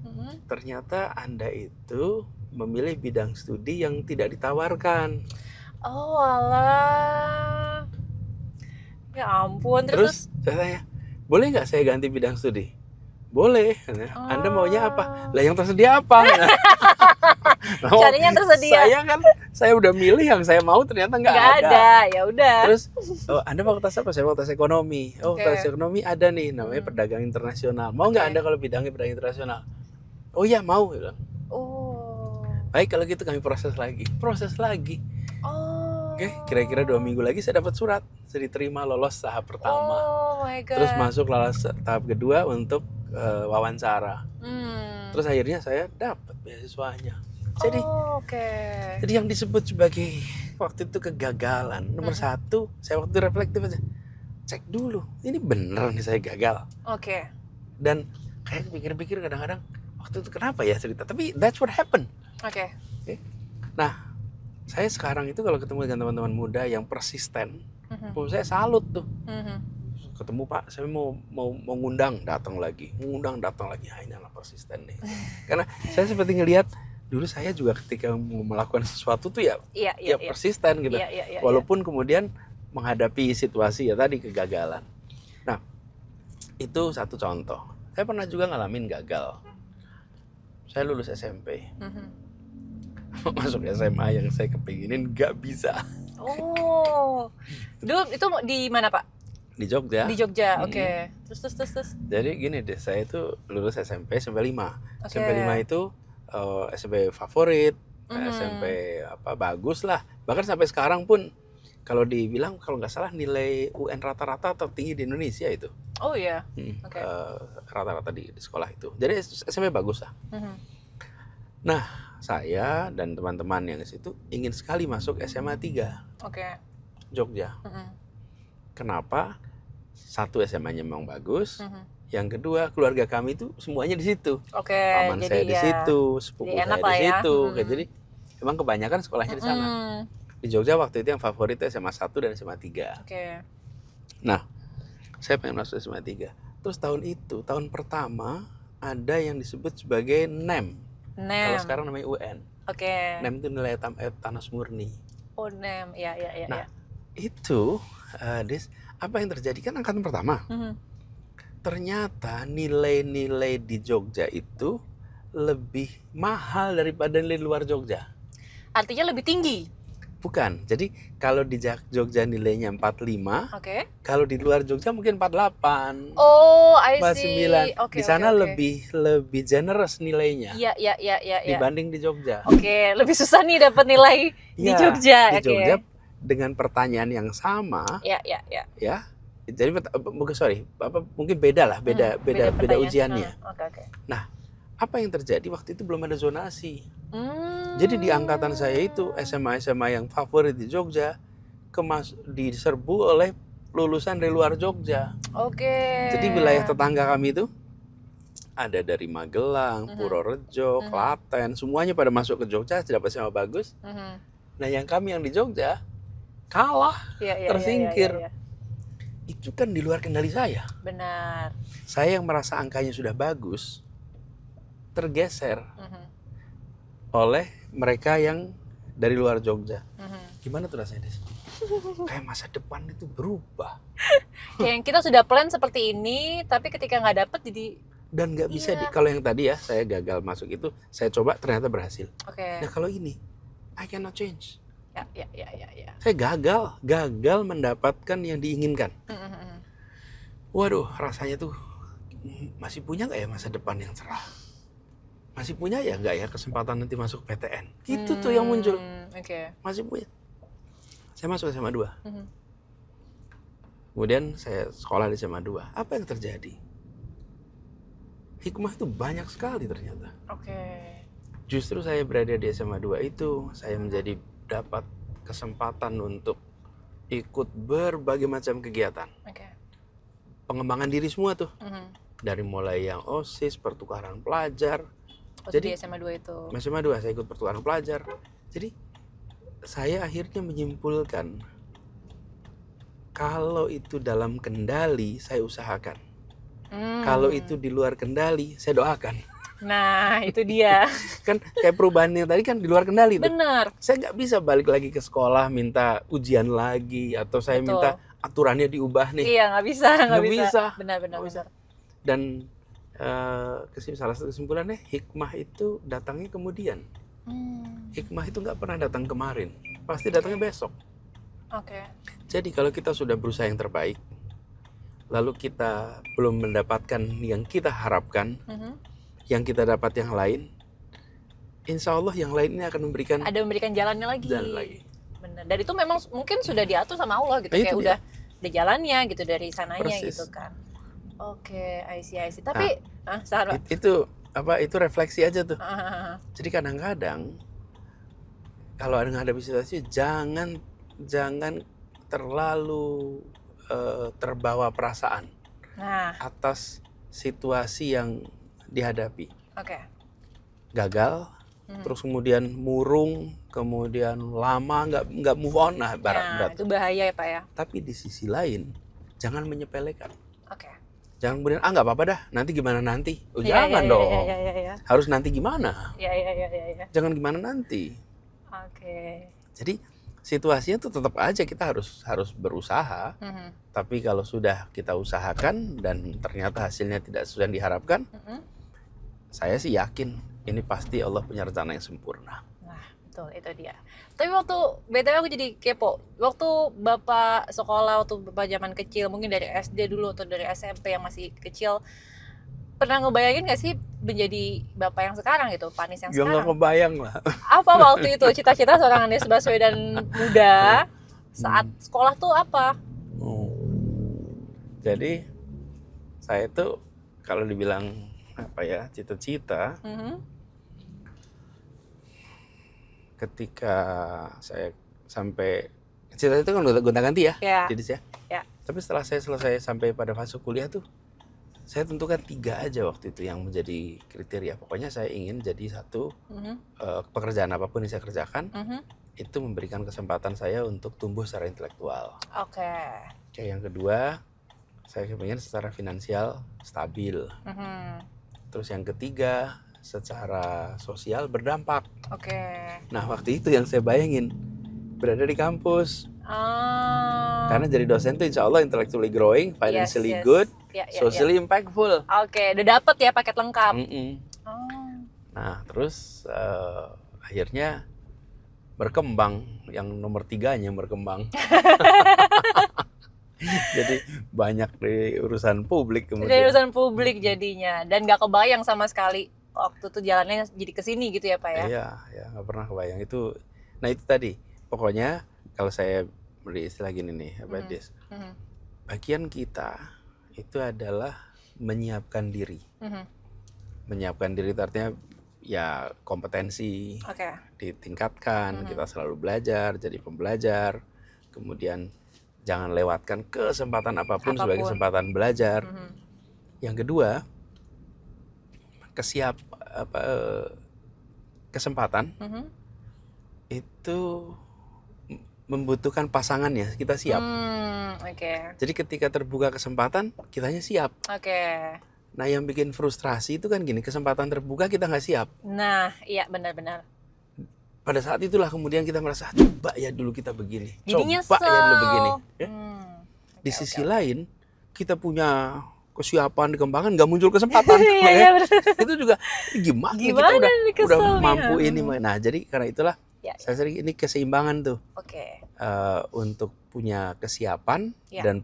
ternyata Anda itu memilih bidang studi yang tidak ditawarkan. Oh, alah. Ya ampun. Terus saya tanya, boleh nggak saya ganti bidang studi? Boleh. Anda maunya apa? Lah yang tersedia apa? Carinya yang tersedia. Saya udah milih yang saya mau, ternyata nggak ada. Ya udah. Terus, Anda fakultas apa? Saya fakultas ekonomi. Oh, fakultas ekonomi ada nih, namanya perdagangan internasional. Mau nggak Anda kalau bidangnya perdagangan internasional? Oh iya, mau. Bilang. Oh. Baik, kalau gitu kami proses lagi. Oh. Oke, kira-kira 2 minggu lagi saya dapat surat. Saya diterima lolos tahap pertama. Oh my God. Terus masuk lolos tahap kedua untuk wawancara. Terus akhirnya saya dapat beasiswanya. Jadi, jadi yang disebut sebagai waktu itu kegagalan nomor 1, saya waktu reflektif aja, cek dulu, ini bener nih saya gagal. Oke. Dan kayak pikir-pikir kadang-kadang waktu itu kenapa ya cerita, tapi that's what happened. Oke. Nah, saya sekarang itu kalau ketemu dengan teman-teman muda yang persisten, saya salut tuh. Ketemu Pak, saya mau ngundang, datang lagi. Ah, ini anak persisten nih. Karena saya seperti ngelihat dulu saya juga ketika melakukan sesuatu tuh ya persisten gitu. Walaupun kemudian menghadapi situasi ya tadi kegagalan. Nah, itu satu contoh. Saya pernah juga ngalamin gagal. Saya lulus SMP. Masuk SMA yang saya kepinginin nggak bisa. Oh. Dulu itu di mana, Pak? Di Jogja. Di Jogja, oke. Terus. Jadi gini deh, saya itu lulus SMP 5. SMP 5 itu SMP favorit, SMP bagus lah. Bahkan sampai sekarang pun kalau dibilang kalau nggak salah nilai UN rata-rata tertinggi di Indonesia itu. Oh iya. Rata-rata di sekolah itu. Jadi SMP bagus lah. Nah, saya dan teman-teman yang di situ ingin sekali masuk SMA 3. Jogja. Kenapa? Satu, SMA-nya memang bagus. Yang kedua, keluarga kami itu semuanya di situ. Paman saya di situ, sepupu saya di situ. Jadi memang kebanyakan sekolahnya di sana. Di Jogja waktu itu yang favorit itu SMA 1 dan SMA 3. Nah, saya pengen masuk SMA 3. Terus tahun pertama ada yang disebut sebagai NEM. Kalau sekarang namanya UN. NEM itu nilai Tanas Murni. Oh, NEM. Ya. Nah, itu apa yang terjadi kan angkatan pertama. Ternyata nilai-nilai di Jogja itu lebih mahal daripada nilai luar Jogja. Artinya lebih tinggi? Bukan. Jadi kalau di Jogja nilainya 45, kalau di luar Jogja mungkin 48. Oh, I see. 49. Di sana lebih generous nilainya. Iya. Dibanding di Jogja. Lebih susah nih dapat nilai di Jogja. Di Jogja dengan pertanyaan yang sama. Ya. Jadi mungkin beda lah, beda ujiannya. Nah, apa yang terjadi waktu itu belum ada zonasi. Jadi di angkatan saya itu SMA yang favorit di Jogja diserbu oleh lulusan dari luar Jogja. Oke. Jadi wilayah tetangga kami itu ada dari Magelang, Purworejo, Klaten, semuanya pada masuk ke Jogja, dapat SMA bagus. Nah yang kami yang di Jogja kalah, tersingkir. Iya. Itu kan di luar kendali saya. Benar. Saya yang merasa angkanya sudah bagus, tergeser oleh mereka yang dari luar Jogja. Gimana tuh rasanya, Des? Kayak masa depan itu berubah. Kayak kita sudah plan seperti ini, tapi ketika nggak dapet jadi... Dan nggak bisa, kalau yang tadi ya, saya gagal masuk itu, saya coba ternyata berhasil. Oke. Nah kalau ini, I cannot change. Ya. Saya gagal mendapatkan yang diinginkan. Waduh, rasanya tuh masih punya nggak ya masa depan yang cerah? Masih punya ya nggak ya kesempatan nanti masuk PTN? Itu tuh yang muncul. Masih punya. Saya masuk SMA 2. Kemudian saya sekolah di SMA 2. Apa yang terjadi? Hikmah itu banyak sekali ternyata. Justru saya berada di SMA 2 itu, saya menjadi dapat kesempatan untuk ikut berbagai macam kegiatan. Pengembangan diri semua tuh. Dari mulai yang OSIS, pertukaran pelajar. Jadi SMA 2 itu. SMA 2 saya ikut pertukaran pelajar. Jadi saya akhirnya menyimpulkan kalau itu dalam kendali saya usahakan. Kalau itu di luar kendali saya doakan. Nah itu dia. Kan kayak perubahannya tadi kan di luar kendali tuh. Benar. Saya nggak bisa balik lagi ke sekolah minta ujian lagi, atau saya minta aturannya diubah nih. Iya nggak bisa. Benar. Dan salah satu kesimpulannya, hikmah itu datangnya kemudian. Hikmah itu nggak pernah datang kemarin, pasti datangnya besok. Jadi kalau kita sudah berusaha yang terbaik, lalu kita belum mendapatkan yang kita harapkan, yang kita dapat yang lain, insya Allah yang lain ini akan memberikan jalannya lagi. Benar. Dan itu memang mungkin sudah diatur sama Allah gitu, kayak udah jalannya gitu dari sananya. Persis. Gitu kan. I see. Tapi itu refleksi aja tuh. Jadi kadang-kadang kalau ada menghadapi situasi, jangan terlalu terbawa perasaan atas situasi yang dihadapi. Gagal, terus kemudian murung, kemudian lama nggak move on, berat. Itu bahaya ya Pak ya. Tapi di sisi lain, jangan menyepelekan. Jangan kemudian nggak apa-apa dah, nanti gimana nanti? Jangan dong. Harus nanti gimana? Jangan gimana nanti. Jadi situasinya tuh tetap aja kita harus berusaha. Tapi kalau sudah kita usahakan dan ternyata hasilnya tidak sesuai yang diharapkan, saya sih yakin ini pasti Allah punya rencana yang sempurna. Nah, betul, itu dia. Tapi BTW aku jadi kepo. Waktu Bapak sekolah, waktu Bapak zaman kecil, mungkin dari SD dulu atau dari SMP yang masih kecil, pernah ngebayangin gak sih menjadi Bapak yang sekarang gitu, Pak Anies yang sekarang? Nggak kebayang lah. Apa waktu itu cita-cita seorang Anies Baswedan muda saat sekolah tuh apa? Jadi saya tuh kalau dibilang cita-cita, ketika saya sampai cita itu kan gonta-ganti ya, jadi ya. Tapi setelah saya selesai sampai pada fase kuliah tuh, saya tentukan 3 aja waktu itu yang menjadi kriteria. Pokoknya saya ingin jadi satu pekerjaan apapun yang saya kerjakan, itu memberikan kesempatan saya untuk tumbuh secara intelektual. Yang kedua, saya ingin secara finansial stabil. Terus yang ketiga, secara sosial berdampak. Nah waktu itu yang saya bayangin berada di kampus. Karena jadi dosen tuh insya Allah intellectually growing, financially good, socially impactful. Udah dapet ya paket lengkap. Nah terus akhirnya berkembang, yang nomor 3-nya berkembang. Jadi banyak di urusan publik kemudian. Dari urusan publik jadinya, dan gak kebayang sama sekali waktu itu jalannya jadi kesini gitu ya Pak ya? Iya, nggak pernah kebayang itu. Nah itu tadi, pokoknya kalau saya beri istilah gini nih, Des, bagian kita itu adalah menyiapkan diri. Menyiapkan diri itu artinya ya kompetensi ditingkatkan, kita selalu belajar, jadi pembelajar, kemudian jangan lewatkan kesempatan apapun sebagai kesempatan belajar. Yang kedua, kesempatan itu membutuhkan pasangannya, kita siap. Jadi ketika terbuka kesempatan, kitanya siap. Nah, yang bikin frustrasi itu kan gini, kesempatan terbuka kita nggak siap. Nah, iya benar-benar. Pada saat itulah kemudian kita merasa, coba ya dulu kita begini, jadi coba ya dulu begini. Ya? Di sisi lain, kita punya kesiapan dikembangkan, nggak muncul kesempatan. Ya? Itu juga gimana kita udah mampu ini. Nah, jadi karena itulah saya sering ini keseimbangan tuh. Untuk punya kesiapan dan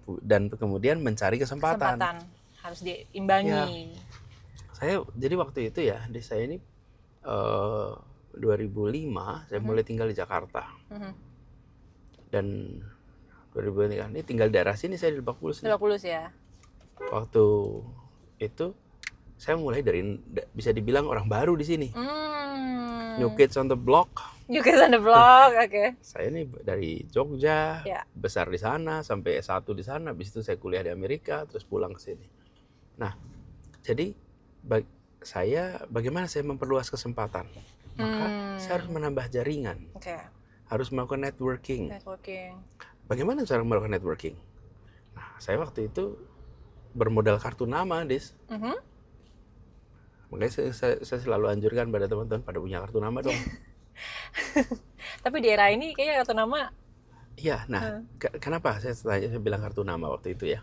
kemudian mencari kesempatan. Harus diimbangi. Ya. Saya jadi waktu itu ya, di saya ini 2005 saya mulai tinggal di Jakarta. Dan 2005 ini tinggal di daerah sini, saya di Lebak Bulus. Lebak Bulus ya. Waktu itu saya mulai dari, bisa dibilang orang baru di sini. New kids on the block. New kids on the block, oke. Saya ini dari Jogja, besar di sana, sampai S1 di sana. Habis itu saya kuliah di Amerika, terus pulang ke sini. Nah, jadi bagaimana saya memperluas kesempatan? Maka saya harus menambah jaringan. Harus melakukan networking. Bagaimana cara melakukan networking? Nah, saya waktu itu bermodal kartu nama, Dis. Makanya saya selalu anjurkan pada teman-teman pada punya kartu nama dong. Tapi di era ini kayaknya kartu nama. Iya, nah kenapa saya bilang kartu nama waktu itu ya?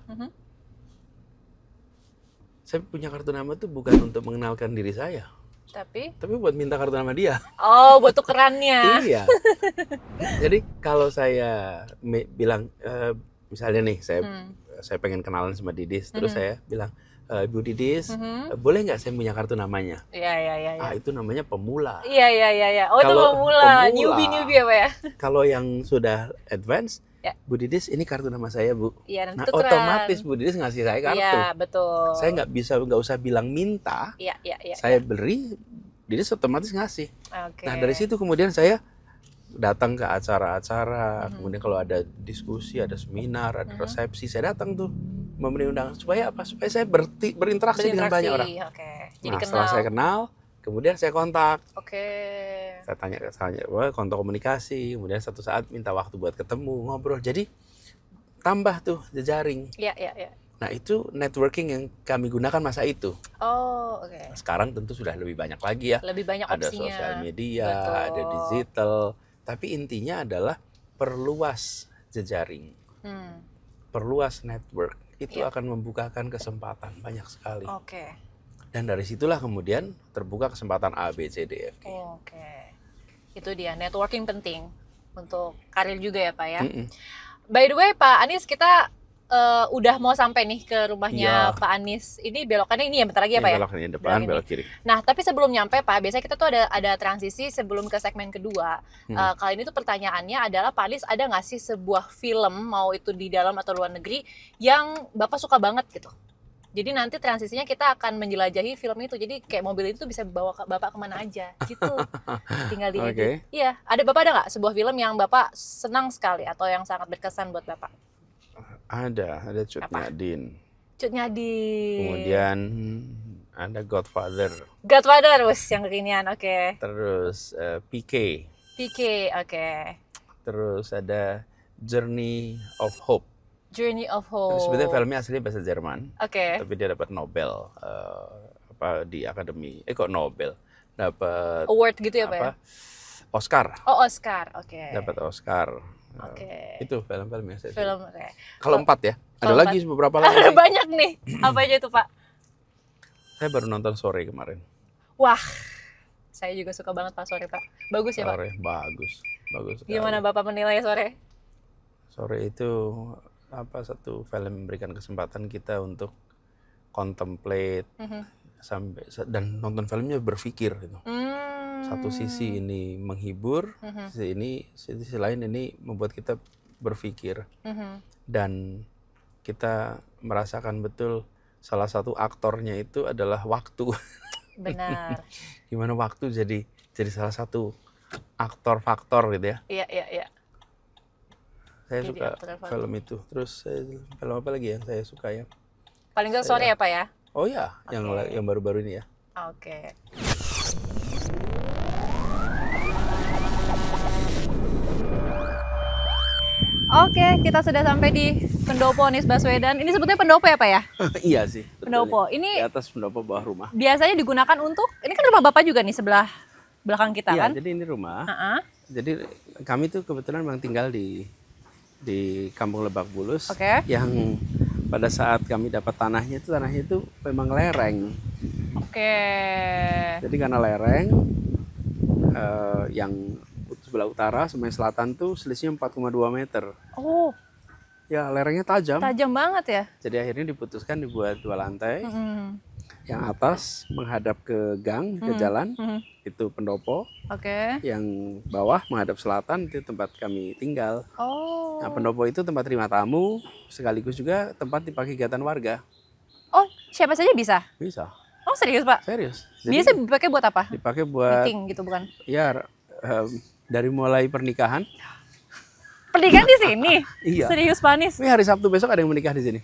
Saya punya kartu nama itu bukan untuk mengenalkan diri saya. Tapi buat minta kartu nama dia. Oh, buat tukerannya. Iya. Jadi kalau saya bilang, misalnya nih, saya pengen kenalan sama Didis, terus saya bilang, Ibu Didis, boleh nggak saya punya kartu namanya? Iya. Itu namanya pemula. Iya. Oh, itu pemula. Newbie apa ya? Kalau yang sudah advance, Bu Didis, ini kartu nama saya, Bu. Iya, nah, otomatis Bu Didis ngasih saya kartu. Iya, betul. Saya nggak usah bilang minta. Iya. Saya beri, Didis otomatis ngasih. Nah, dari situ kemudian saya datang ke acara-acara, kemudian kalau ada diskusi, ada seminar, ada resepsi, saya datang tuh memberi undangan. Supaya apa? Supaya saya berinteraksi dengan banyak orang. Jadi setelah saya kenal, kemudian saya kontak. Saya tanya kontak komunikasi, kemudian satu saat minta waktu buat ketemu, ngobrol. Jadi tambah tuh jejaring. Iya. Nah, itu networking yang kami gunakan masa itu. Sekarang tentu sudah lebih banyak lagi ya. Lebih banyak opsinya. Ada sosial media, ada digital. Tapi intinya adalah perluas jejaring. Perluas network. Itu akan membukakan kesempatan banyak sekali. Dan dari situlah kemudian terbuka kesempatan A, B, C, D, F, G. Itu dia, networking penting untuk karir juga ya Pak ya. By the way Pak Anies, kita udah mau sampai nih ke rumahnya Pak Anies. Ini belokannya ini ya, bentar lagi ya Pak ya? Belokannya depan, belok kiri. Nah, tapi sebelum nyampe Pak, biasanya kita tuh ada transisi sebelum ke segmen kedua. Kali ini tuh pertanyaannya adalah, Pak Anies ada nggak sih sebuah film, mau itu di dalam atau luar negeri, yang Bapak suka banget gitu? Jadi nanti transisinya kita akan menjelajahi film itu. Jadi kayak mobil itu bisa bawa Bapak kemana aja gitu. Tinggal diedit. Iya, Bapak ada nggak sebuah film yang Bapak senang sekali atau yang sangat berkesan buat Bapak? Ada Cut Nyadin. Cut Nyadin. Kemudian ada Godfather, yang kekinian, Terus PK, Terus ada Journey of Hope. Sebenarnya filmnya asli bahasa Jerman, tapi dia dapat Nobel di akademi. Kok Nobel? Dapat award gitu ya Pak ya? Oscar. Oscar, Dapat Oscar. Itu film-filmnya saya. Kalau 4 ya, ada Kalau lagi beberapa lagi. Ada banyak nih. Apa aja itu Pak? Saya baru nonton Sore kemarin. Wah, saya juga suka banget Pak Sore Pak. Bagus ya Pak? Sore bagus sekali. Gimana Bapak menilai Sore? Sore itu satu film memberikan kesempatan kita untuk contemplate dan nonton filmnya berpikir gitu. Satu sisi ini menghibur, sisi lain ini membuat kita berpikir. Dan kita merasakan betul salah satu aktornya itu adalah waktu. Benar. Gimana waktu jadi salah satu faktor gitu ya. Iya. Saya Jadi suka aktor film. film itu. Terus film apa lagi yang saya suka ya? Paling nggak sore ya Pak ya? Oh ya, Oke. yang baru-baru ini ya. Oke. Oke, kita sudah sampai di pendopo Anies Baswedan. Ini sebetulnya pendopo ya Pak ya? Iya sih. betul Pendopo. nih. Ini Di atas pendopo bawah rumah. biasanya digunakan untuk, ini kan rumah Bapak juga nih sebelah belakang kita Iya, kan? jadi ini rumah. Heeh. Jadi kami tuh kebetulan memang tinggal di Kampung Lebak Bulus. Oke. Yang pada saat kami dapat tanahnya itu memang lereng. Oke. Jadi karena lereng yang sebelah utara sama yang selatan tuh selisihnya 4,2 meter. Oh, Ya lerengnya tajam. tajam banget ya? Jadi akhirnya diputuskan dibuat 2 lantai. Mm. Yang atas menghadap ke gang, ke jalan, Mhm. itu pendopo. Oke. Yang bawah menghadap selatan itu tempat kami tinggal. Oh. Nah, pendopo itu tempat terima tamu, sekaligus juga tempat dipakai kegiatan warga. Oh, siapa saja bisa? Bisa, Oh, serius Pak? serius. Biasa dipakai buat apa? dipakai buat Meeting gitu bukan? ya dari mulai pernikahan. Pernikahan di sini? Iya. Serius Pak Anies? Ini hari Sabtu besok ada yang menikah di sini.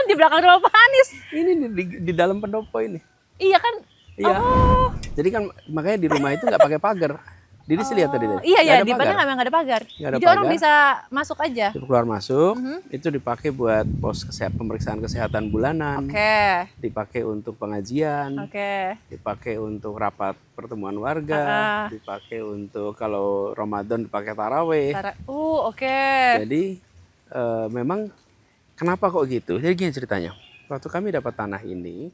Di belakang rumah Pak Anies? Ini di dalam pendopo ini. Iya kan? Iya. Oh. Jadi kan makanya di rumah itu nggak pakai pagar. Didi sih lihat tadi. Iya, Nggak ya, ada di pagar. Padang memang nggak ada pagar. Nggak ada Jadi orang pagar. bisa masuk aja. Itu keluar masuk, Mhm. itu dipakai buat pemeriksaan kesehatan bulanan, Oke. dipakai untuk pengajian, Oke. dipakai untuk rapat pertemuan warga, dipakai untuk kalau Ramadan dipakai taraweh. Oke. Jadi memang kenapa kok gitu? Jadi gini ceritanya. Waktu kami dapat tanah ini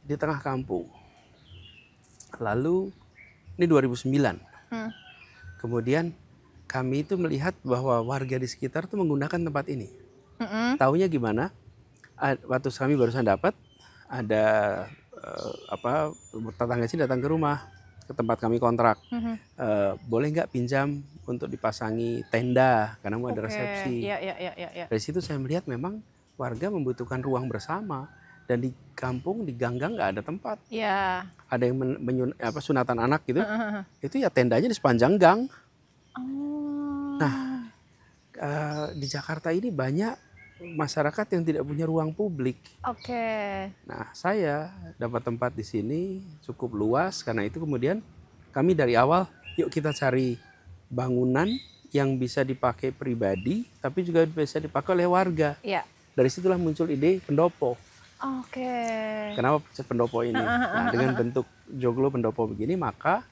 di tengah kampung. Lalu ini 2009. Hmm. Kemudian kami itu melihat bahwa warga di sekitar tuh menggunakan tempat ini. Mm-mm. Taunya gimana? Waktu kami barusan dapat ada tetangga sini datang ke rumah, ke tempat kami kontrak. Mhm. Boleh nggak pinjam untuk dipasangi tenda karena mau ada Oke. resepsi. Iya, iya, iya, iya, iya. Dari situ saya melihat memang warga membutuhkan ruang bersama dan di kampung di gang-gang nggak ada tempat. Iya. Ada yang sunatan anak gitu, Heeh. itu ya tendanya di sepanjang gang. Oh. Nah, di Jakarta ini banyak masyarakat yang tidak punya ruang publik. Oke. Nah, saya dapat tempat di sini cukup luas, karena itu kemudian kami dari awal, yuk kita cari bangunan yang bisa dipakai pribadi, tapi juga bisa dipakai oleh warga. Iya. Dari situlah muncul ide pendopo. Oke. Kenapa pendopo ini? Nah, dengan bentuk joglo pendopo begini, maka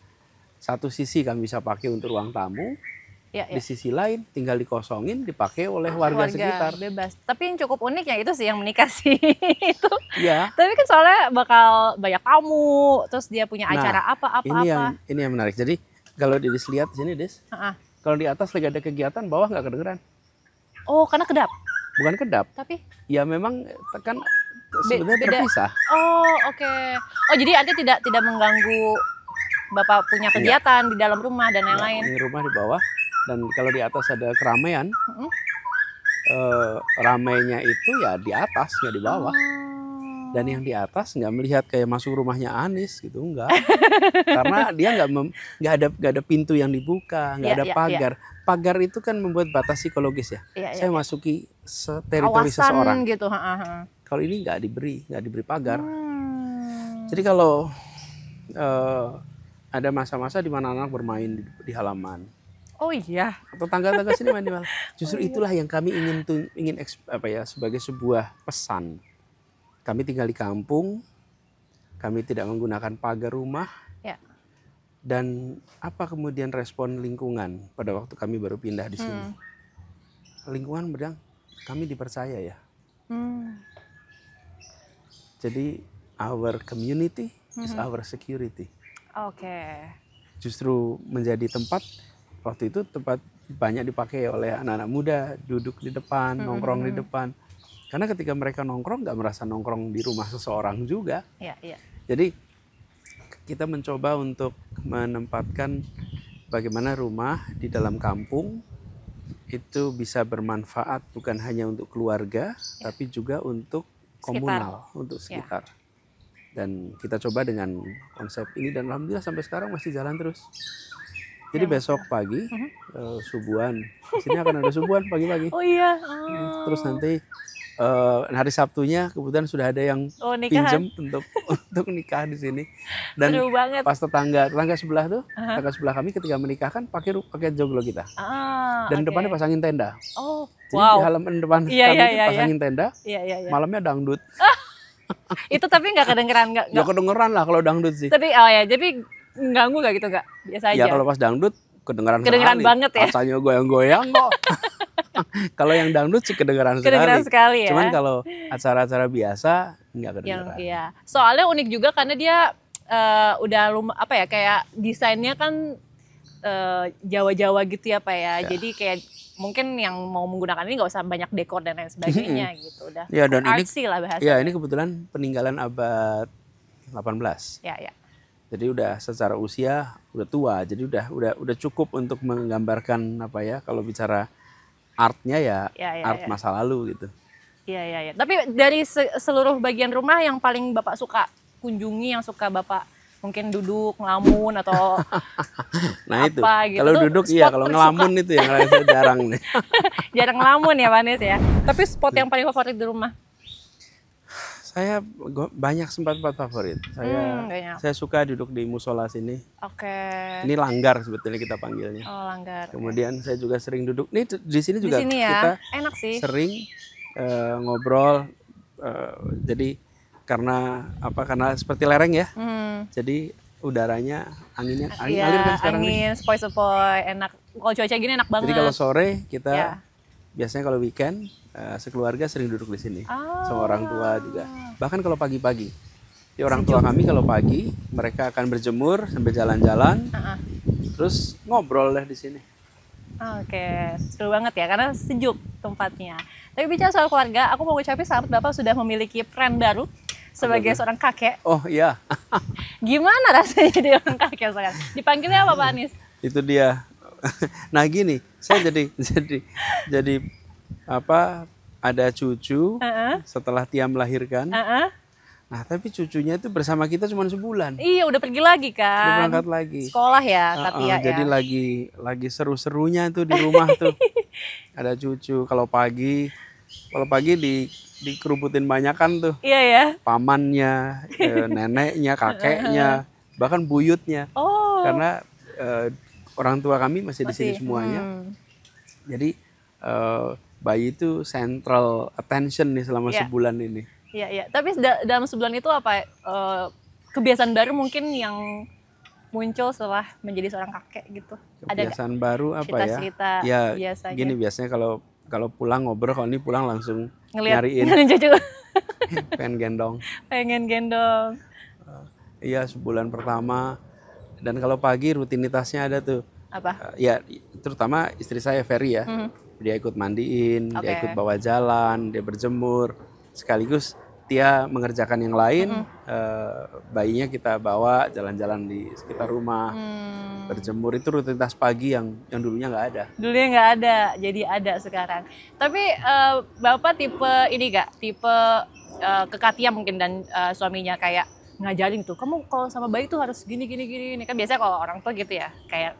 satu sisi kami bisa pakai untuk ruang tamu, Iya, di iya. sisi lain tinggal dikosongin dipakai oleh warga sekitar. Bebas. Tapi yang cukup unik ya itu sih yang menikah sih itu. Iya. Tapi kan soalnya bakal banyak tamu, terus dia punya Nah, acara apa. Ini yang menarik. Jadi kalau Dis lihat di sini, Dis, Heeh. kalau di atas lagi ada kegiatan, bawah nggak kedengeran. Oh, karena kedap. Bukan kedap, Tapi ya memang kan sebenarnya beda. terpisah. oh, oke. Oh, jadi nanti tidak mengganggu Bapak punya kegiatan di dalam rumah dan lain-lain. Ini rumah di bawah, dan kalau di atas ada keramaian, Mm-mm. ramainya itu ya di atas nggak di bawah. Oh. Dan yang di atas nggak melihat kayak masuk rumahnya Anies gitu, enggak. Karena dia nggak ada pintu yang dibuka, nggak Iya, ada iya, pagar. Pagar itu kan membuat batas psikologis ya. Iya, Saya iya. masuki teritori Kawasan seseorang. gitu. Heeh. Kalau ini nggak diberi pagar. Hmm. Jadi kalau ada masa-masa di mana anak bermain di halaman, Oh iya. atau tangga-tangga sini main di halaman. Justru itulah yang kami ingin sebagai sebuah pesan. Kami tinggal di kampung, kami tidak menggunakan pagar rumah. Ya. Dan apa kemudian respon lingkungan pada waktu kami baru pindah di sini? Lingkungan bilang, kami dipercaya ya. Jadi our community is our security. Oke. Justru menjadi tempat, waktu itu tempat banyak dipakai oleh anak-anak muda, duduk di depan, nongkrong di depan. Karena ketika mereka nongkrong, nggak merasa nongkrong di rumah seseorang juga. Iya, iya. Jadi kita mencoba untuk menempatkan bagaimana rumah di dalam kampung itu bisa bermanfaat bukan hanya untuk keluarga, tapi juga untuk komunal, untuk sekitar. Dan kita coba dengan konsep ini, dan alhamdulillah sampai sekarang masih jalan terus. Jadi besok pagi subuhan. Di sini akan ada subuhan pagi-pagi. Oh iya. Terus nanti hari Sabtunya kebetulan sudah ada yang Nikahan. pinjam untuk nikah di sini. Dan Seru banget. pas tetangga sebelah tuh, tetangga sebelah kami ketika menikahkan pakai joglo kita. Dan depannya pasangin tenda. Oh, Jadi wow. di halaman depan kami pasangin tenda. Malamnya dangdut. Itu tapi nggak kedengeran nggak? Ya kedengeran lah kalau dangdut sih. Tapi jadi mengganggu nggak gitu nggak? Biasa aja. Ya kalau pas dangdut kedengeran sekali. Banget ya. Rasanya goyang-goyang kok. Kalau yang dangdut sih kedengeran sekali ya. Cuman kalau acara-acara biasa nggak kedengeran. Iya. Soalnya unik juga karena dia udah kayak desainnya kan Jawa-Jawa gitu ya Pak ya. Jadi kayak mungkin yang mau menggunakan ini nggak usah banyak dekor dan lain sebagainya gitu. Udah ya, dan artsy lah bahasanya. Ya ini kebetulan peninggalan abad 18. Ya. Jadi udah secara usia udah tua, jadi udah cukup untuk menggambarkan kalau bicara artnya art masa lalu gitu. Iya. Tapi dari seluruh bagian rumah yang paling Bapak suka kunjungi, yang suka Bapak mungkin duduk, ngelamun atau nah itu. Kalau duduk kalau ngelamun itu yang saya jarang nih. Jarang ngelamun ya Pak Nis ya. Tapi spot yang paling favorit di rumah? Saya banyak tempat favorit. Saya suka duduk di musola sini. Oke. Ini langgar sebetulnya kita panggilnya. Oh, langgar. Kemudian saya juga sering duduk. Nih di sini juga di sini ya? Kita enak sih. Sering ngobrol. Jadi karena seperti lereng ya. Jadi udaranya anginnya alir kan sekarang angin, sepoi-sepoi, enak. Kalau cuaca gini enak banget. Jadi kalau sore kita biasanya kalau weekend sekeluarga sering duduk di sini sama orang tua juga. Bahkan kalau pagi-pagi, orang tua kami kalau pagi mereka akan berjemur sambil jalan-jalan, terus ngobrol deh di sini. Oke, seru banget ya karena sejuk tempatnya. Tapi bicara soal keluarga, aku mau ucapin selamat Bapak sudah memiliki peran baru sebagai seorang kakek. Oh iya. Gimana rasanya jadi orang kakek sekarang? Dipanggilnya apa Pak Anies? Itu dia. Nah gini, saya jadi ada cucu setelah Tia melahirkan. Nah tapi cucunya itu bersama kita cuma sebulan. Iya udah pergi lagi kan. Udah berangkat lagi. Sekolah ya Tia jadi lagi seru-serunya tuh di rumah tuh. Ada cucu. Kalau pagi dikerubutin banyakan tuh. Iya ya. Pamannya, neneknya, kakeknya, bahkan buyutnya. Karena orang tua kami masih di sini semuanya. Jadi bayi itu central attention nih selama sebulan ini. Iya. Tapi dalam sebulan itu apa kebiasaan baru mungkin yang muncul setelah menjadi seorang kakek gitu? Kebiasaan baru apa cerita-cerita ya? Biasanya. Gini biasanya kalau pulang ngobrol, kalau ini pulang langsung nyariin cucu. Pengen gendong. Iya sebulan pertama. Dan kalau pagi rutinitasnya ada tuh. Apa? Ya terutama istri saya Ferry ya. Dia ikut mandiin, dia ikut bawa jalan, dia berjemur. Sekaligus Tia mengerjakan yang lain. Bayinya kita bawa jalan-jalan di sekitar rumah. Berjemur itu rutinitas pagi yang dulunya nggak ada. Dulunya nggak ada, jadi ada sekarang. Tapi Bapak tipe ini nggak? Tipe kekatia mungkin dan suaminya kayak ngajarin tuh, kamu kalau sama bayi tuh harus gini. Kan biasanya kalau orang tua gitu ya, kayak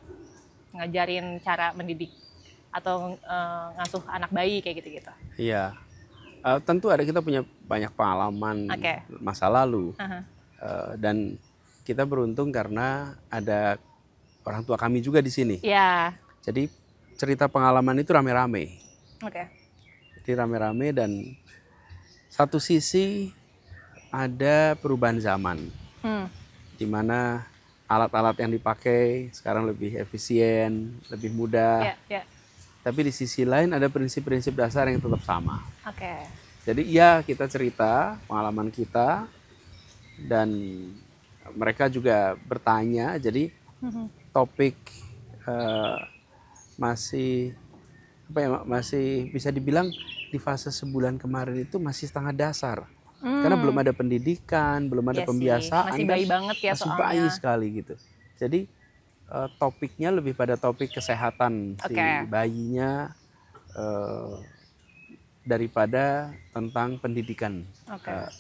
ngajarin cara mendidik atau ngasuh anak bayi kayak gitu-gitu. Iya, tentu kita punya banyak pengalaman masa lalu. Dan kita beruntung karena ada orang tua kami juga di sini. Iya. Jadi cerita pengalaman itu rame-rame. Jadi rame-rame dan satu sisi ada perubahan zaman, di mana alat-alat yang dipakai sekarang lebih efisien, lebih mudah. Tapi di sisi lain ada prinsip-prinsip dasar yang tetap sama. Jadi kita cerita pengalaman kita dan mereka juga bertanya. Jadi topik masih bisa dibilang di fase sebulan kemarin itu masih setengah dasar. Karena belum ada pendidikan, belum ada pembiasaan. Masih bayi banget ya masih soalnya. bayi sekali gitu. Jadi topiknya lebih pada topik kesehatan si bayinya. daripada tentang pendidikan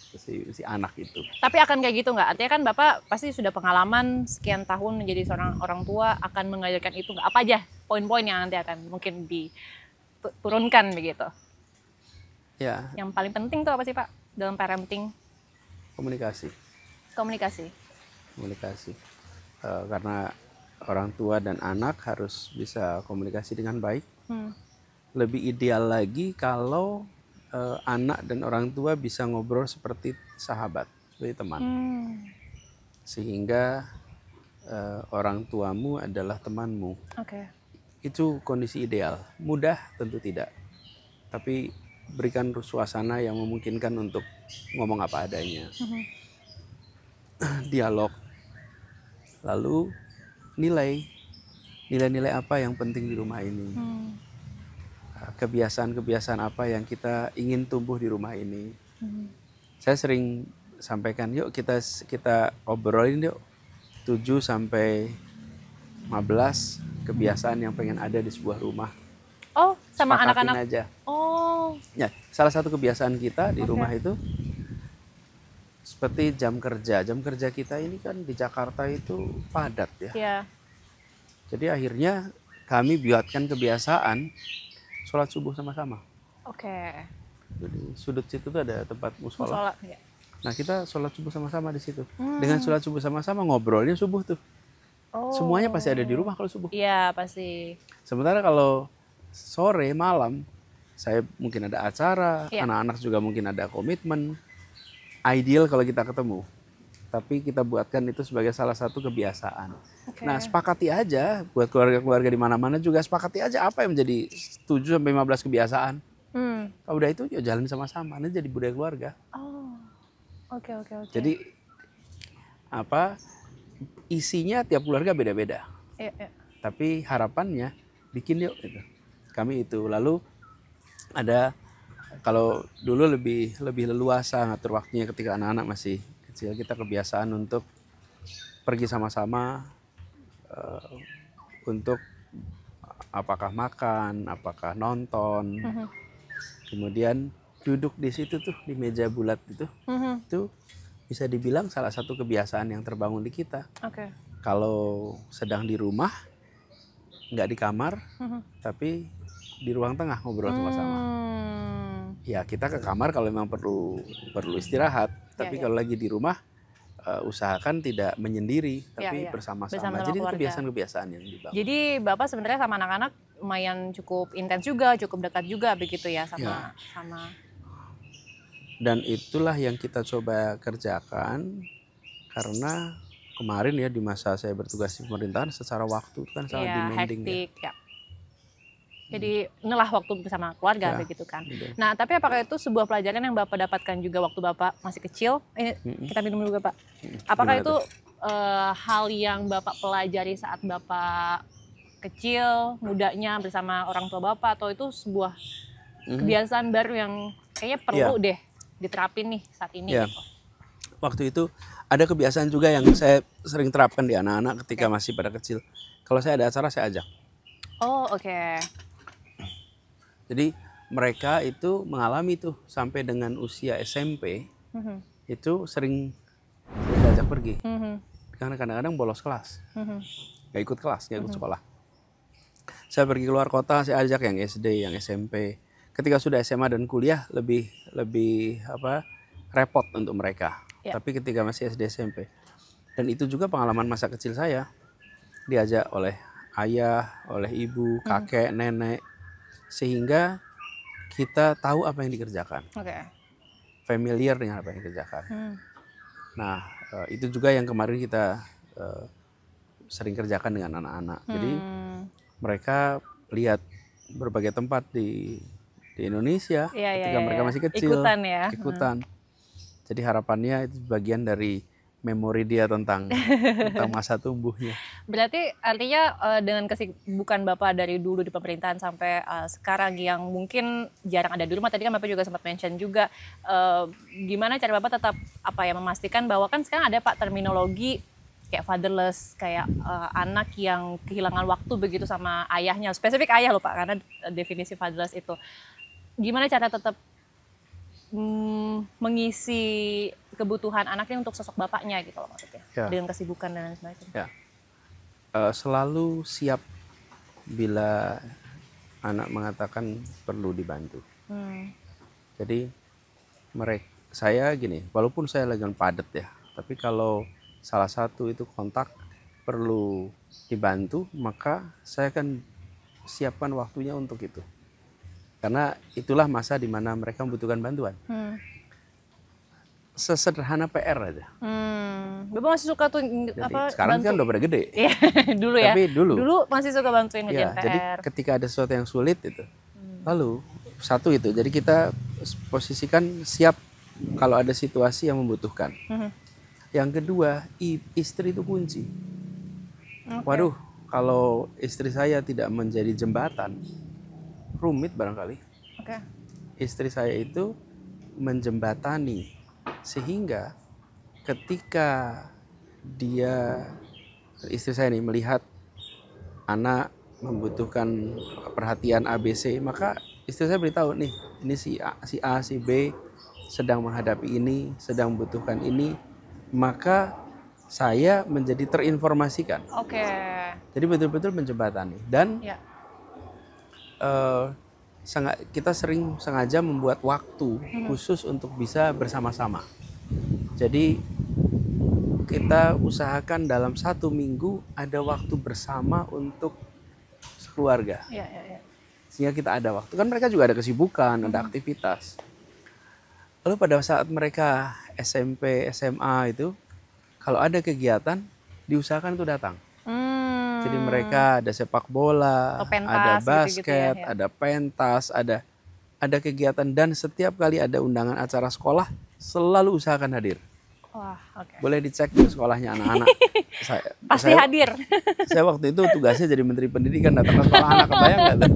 si anak itu. Tapi akan kayak gitu nggak? Artinya kan Bapak pasti sudah pengalaman sekian tahun menjadi seorang orang tua, akan mengajarkan itu nggak? Apa aja poin-poin yang nanti akan mungkin diturunkan begitu? Ya. Yang paling penting tuh apa sih Pak dalam parenting? Komunikasi. Komunikasi. Komunikasi. Karena orang tua dan anak harus bisa komunikasi dengan baik. Lebih ideal lagi kalau anak dan orang tua bisa ngobrol seperti sahabat, seperti teman. Sehingga orang tuamu adalah temanmu. Itu kondisi ideal. Mudah tentu tidak. Tapi berikan suasana yang memungkinkan untuk ngomong apa adanya. Dialog. Lalu nilai-nilai apa yang penting di rumah ini. Kebiasaan-kebiasaan apa yang kita ingin tumbuh di rumah ini. Saya sering sampaikan, yuk kita obrolin yuk 7 sampai 15 kebiasaan yang pengen ada di sebuah rumah. Oh, sama anak-anak aja. Oh. Ya, salah satu kebiasaan kita di rumah itu seperti jam kerja. Jam kerja kita ini kan di Jakarta itu padat ya. Yeah. Jadi akhirnya kami buatkan kebiasaan sholat subuh sama-sama. Jadi sudut situ tuh ada tempat musola. Ya. Nah kita sholat subuh sama-sama di situ. Dengan sholat subuh sama-sama ngobrolnya subuh tuh. Semuanya pasti ada di rumah kalau subuh. Iya pasti. Sementara kalau sore malam saya mungkin ada acara, anak-anak juga mungkin ada komitmen. Ideal kalau kita ketemu, tapi kita buatkan itu sebagai salah satu kebiasaan. Nah, sepakati aja buat keluarga-keluarga di mana-mana juga sepakati aja apa yang menjadi 7 sampai 15 kebiasaan. Kalau udah itu ya jalan sama-sama, nanti jadi budaya keluarga. Oke. Jadi isinya tiap keluarga beda-beda. Tapi harapannya bikin yuk gitu. Kami itu lalu ada. Kalau dulu lebih leluasa ngatur waktunya ketika anak-anak masih kecil, kita kebiasaan untuk pergi sama-sama untuk apakah makan, apakah nonton, kemudian duduk di situ tuh di meja bulat itu bisa dibilang salah satu kebiasaan yang terbangun di kita. Kalau sedang di rumah, nggak di kamar, tapi di ruang tengah ngobrol sama-sama. Ya kita ke kamar kalau memang perlu istirahat, tapi kalau lagi di rumah usahakan tidak menyendiri, tapi bersama-sama. Jadi itu kebiasaan-kebiasaan yang dibangun. Jadi Bapak sebenarnya sama anak-anak lumayan cukup intens juga, cukup dekat juga begitu ya sama. Dan itulah yang kita coba kerjakan karena kemarin ya di masa saya bertugas di pemerintahan secara waktu kan sangat demanding. Hektik, Jadi inilah waktu bersama keluarga begitu kan. Nah, tapi apakah itu sebuah pelajaran yang Bapak dapatkan juga waktu Bapak masih kecil? Ini kita minum dulu Bapak. Apakah itu hal yang Bapak pelajari saat Bapak kecil, mudanya bersama orang tua Bapak, atau itu sebuah kebiasaan baru yang kayaknya perlu deh diterapin nih saat ini? Gitu? Waktu itu ada kebiasaan juga yang saya sering terapkan di anak-anak ketika masih pada kecil. Kalau saya ada acara saya ajak. Jadi mereka itu mengalami tuh sampai dengan usia SMP itu sering diajak pergi. Karena kadang-kadang bolos kelas, nggak ikut kelas, nggak ikut sekolah. Saya pergi keluar kota, saya ajak yang SD, yang SMP. Ketika sudah SMA dan kuliah lebih repot untuk mereka. Tapi ketika masih SD SMP, dan itu juga pengalaman masa kecil saya, diajak oleh ayah, oleh ibu, kakek, nenek. Sehingga kita tahu apa yang dikerjakan, familiar dengan apa yang dikerjakan. Nah itu juga yang kemarin kita sering kerjakan dengan anak-anak. Jadi mereka lihat berbagai tempat di Indonesia ketika mereka masih kecil, ikutan. Jadi harapannya itu bagian dari memori dia tentang masa tumbuhnya. Berarti artinya dengan kesibukan Bapak dari dulu di pemerintahan sampai sekarang yang mungkin jarang ada di rumah, tadi kan Bapak juga sempat mention juga, gimana cara Bapak tetap memastikan bahwa kan sekarang ada Pak terminologi kayak fatherless, kayak anak yang kehilangan waktu begitu sama ayahnya, spesifik ayah loh Pak, karena definisi fatherless itu. gimana cara tetap mengisi kebutuhan anaknya untuk sosok bapaknya gitu loh maksudnya, dengan kesibukan dan lain sebagainya. Selalu siap bila anak mengatakan perlu dibantu. Jadi saya gini, walaupun saya lagi padat ya, tapi kalau salah satu itu kontak perlu dibantu, maka saya akan siapkan waktunya untuk itu. Karena itulah masa di mana mereka membutuhkan bantuan. Sesederhana PR aja. Bapak masih suka tuh sekarang bantu. Kan udah pada gede. Iya, dulu ya. Tapi dulu masih suka bantuin ngerjain PR. Jadi ketika ada sesuatu yang sulit itu, lalu satu itu, jadi kita posisikan siap kalau ada situasi yang membutuhkan. Yang kedua, istri itu kunci. Waduh, kalau istri saya tidak menjadi jembatan, rumit barangkali. Istri saya itu menjembatani, sehingga ketika istri saya ini melihat anak membutuhkan perhatian ABC, maka istri saya beritahu nih, ini si A, si B sedang menghadapi ini, sedang membutuhkan ini, maka saya menjadi terinformasikan. Jadi betul-betul menjembatani. Dan kita sering sengaja membuat waktu khusus untuk bisa bersama-sama. Jadi kita usahakan dalam 1 minggu ada waktu bersama untuk sekeluarga. Sehingga kita ada waktu. Kan mereka juga ada kesibukan, ada aktivitas. Lalu pada saat mereka SMP, SMA itu, kalau ada kegiatan, diusahakan itu datang. Jadi mereka ada sepak bola, ada basket, gitu ya. Ada pentas, ada kegiatan, dan setiap kali ada undangan acara sekolah, selalu usahakan hadir. Boleh dicek di sekolahnya anak-anak. Pasti hadir. Saya waktu itu tugasnya jadi Menteri Pendidikan, datang ke sekolah anak, kebayang nggak tuh?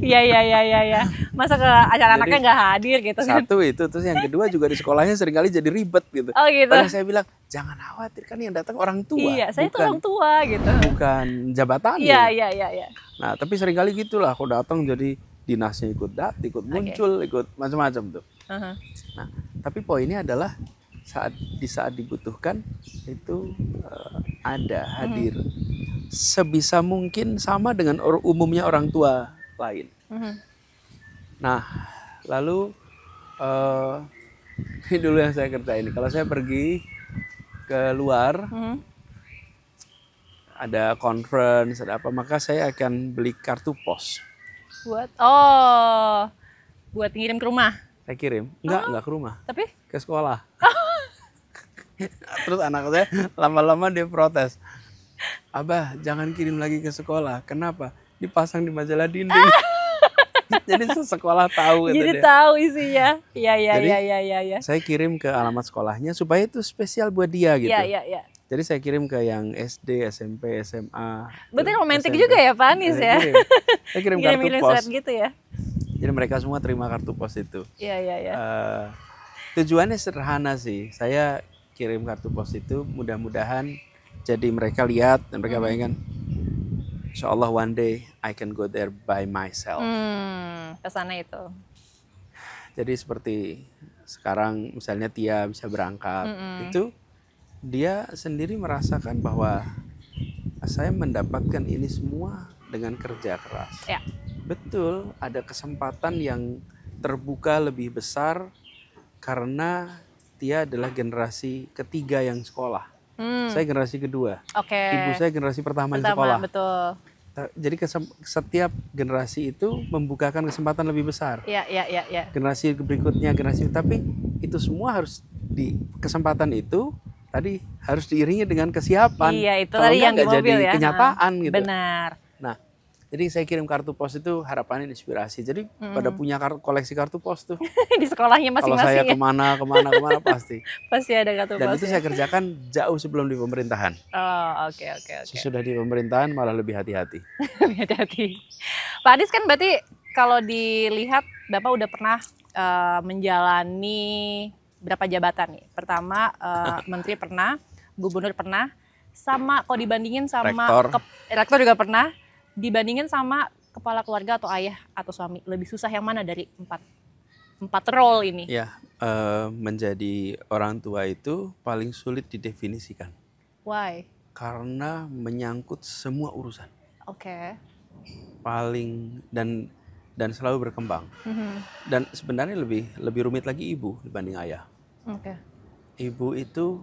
Iya. Masa ke acara anaknya nggak hadir gitu kan? Satu itu, terus yang kedua juga di sekolahnya seringkali jadi ribet gitu. Padahal saya bilang, jangan khawatir, kan yang datang orang tua. Iya, saya tuh orang tua gitu. Bukan jabatan. Iya. Nah, tapi seringkali gitulah, kalau datang jadi dinasnya ikut muncul, ikut macam-macam tuh. Nah, tapi poinnya adalah di saat dibutuhkan itu ada hadir. Sebisa mungkin sama dengan umumnya orang tua lain. Nah, lalu ini dulu yang saya kerjain. Kalau saya pergi ke luar, ada conference, ada apa, maka saya akan beli kartu pos. Buat ngirim ke rumah? Saya kirim. Enggak ke rumah. Tapi? Ke sekolah. Terus anak saya lama-lama dia protes. Abah, jangan kirim lagi ke sekolah. Kenapa? Dipasang di majalah dinding. Jadi sekolah tahu. Jadi tahu isinya. Iya. Saya kirim ke alamat sekolahnya supaya itu spesial buat dia gitu. Iya. Jadi saya kirim ke yang SD, SMP, SMA. Berarti romantis juga ya Pak Anies ya? Saya kirim kartu pos. Gitu ya? Jadi mereka semua terima kartu pos itu. Iya. Tujuannya sederhana sih. Saya kirim kartu pos itu mudah-mudahan jadi mereka lihat dan mereka bayangkan, insyaallah one day I can go there by myself. Kesana itu. Jadi seperti sekarang misalnya Tia bisa berangkat, itu dia sendiri merasakan bahwa saya mendapatkan ini semua dengan kerja keras. Ya. Betul, ada kesempatan yang terbuka lebih besar karena Tia adalah generasi ketiga yang sekolah. Saya generasi kedua. Ibu saya generasi pertama yang sekolah. Betul. Jadi setiap generasi itu membukakan kesempatan lebih besar. Iya. Generasi berikutnya, tapi itu semua harus di kesempatan itu tadi harus diiringi dengan kesiapan. Iya, itu tadi yang di mobil jadi ya. Kenyataan gitu. Benar. Nah, jadi saya kirim kartu pos itu harapannya inspirasi. Jadi pada punya koleksi kartu pos tuh. Di sekolahnya masing-masing. Kalau saya kemana pasti. Pasti ada kartu pos. Dan itu saya kerjakan jauh sebelum di pemerintahan. Oke. Sesudah di pemerintahan malah lebih hati-hati. Hati-hati. Pak Anies kan berarti kalau dilihat Bapak udah pernah menjalani berapa jabatan nih? Pertama menteri pernah, gubernur pernah, sama kalau dibandingin sama rektor juga pernah. Dibandingin sama kepala keluarga atau ayah atau suami, lebih susah yang mana dari empat role ini? Ya, menjadi orang tua itu paling sulit didefinisikan Why? karena menyangkut semua urusan. Oke. Paling dan selalu berkembang. Dan sebenarnya lebih rumit lagi ibu dibanding ayah. Oke. Ibu itu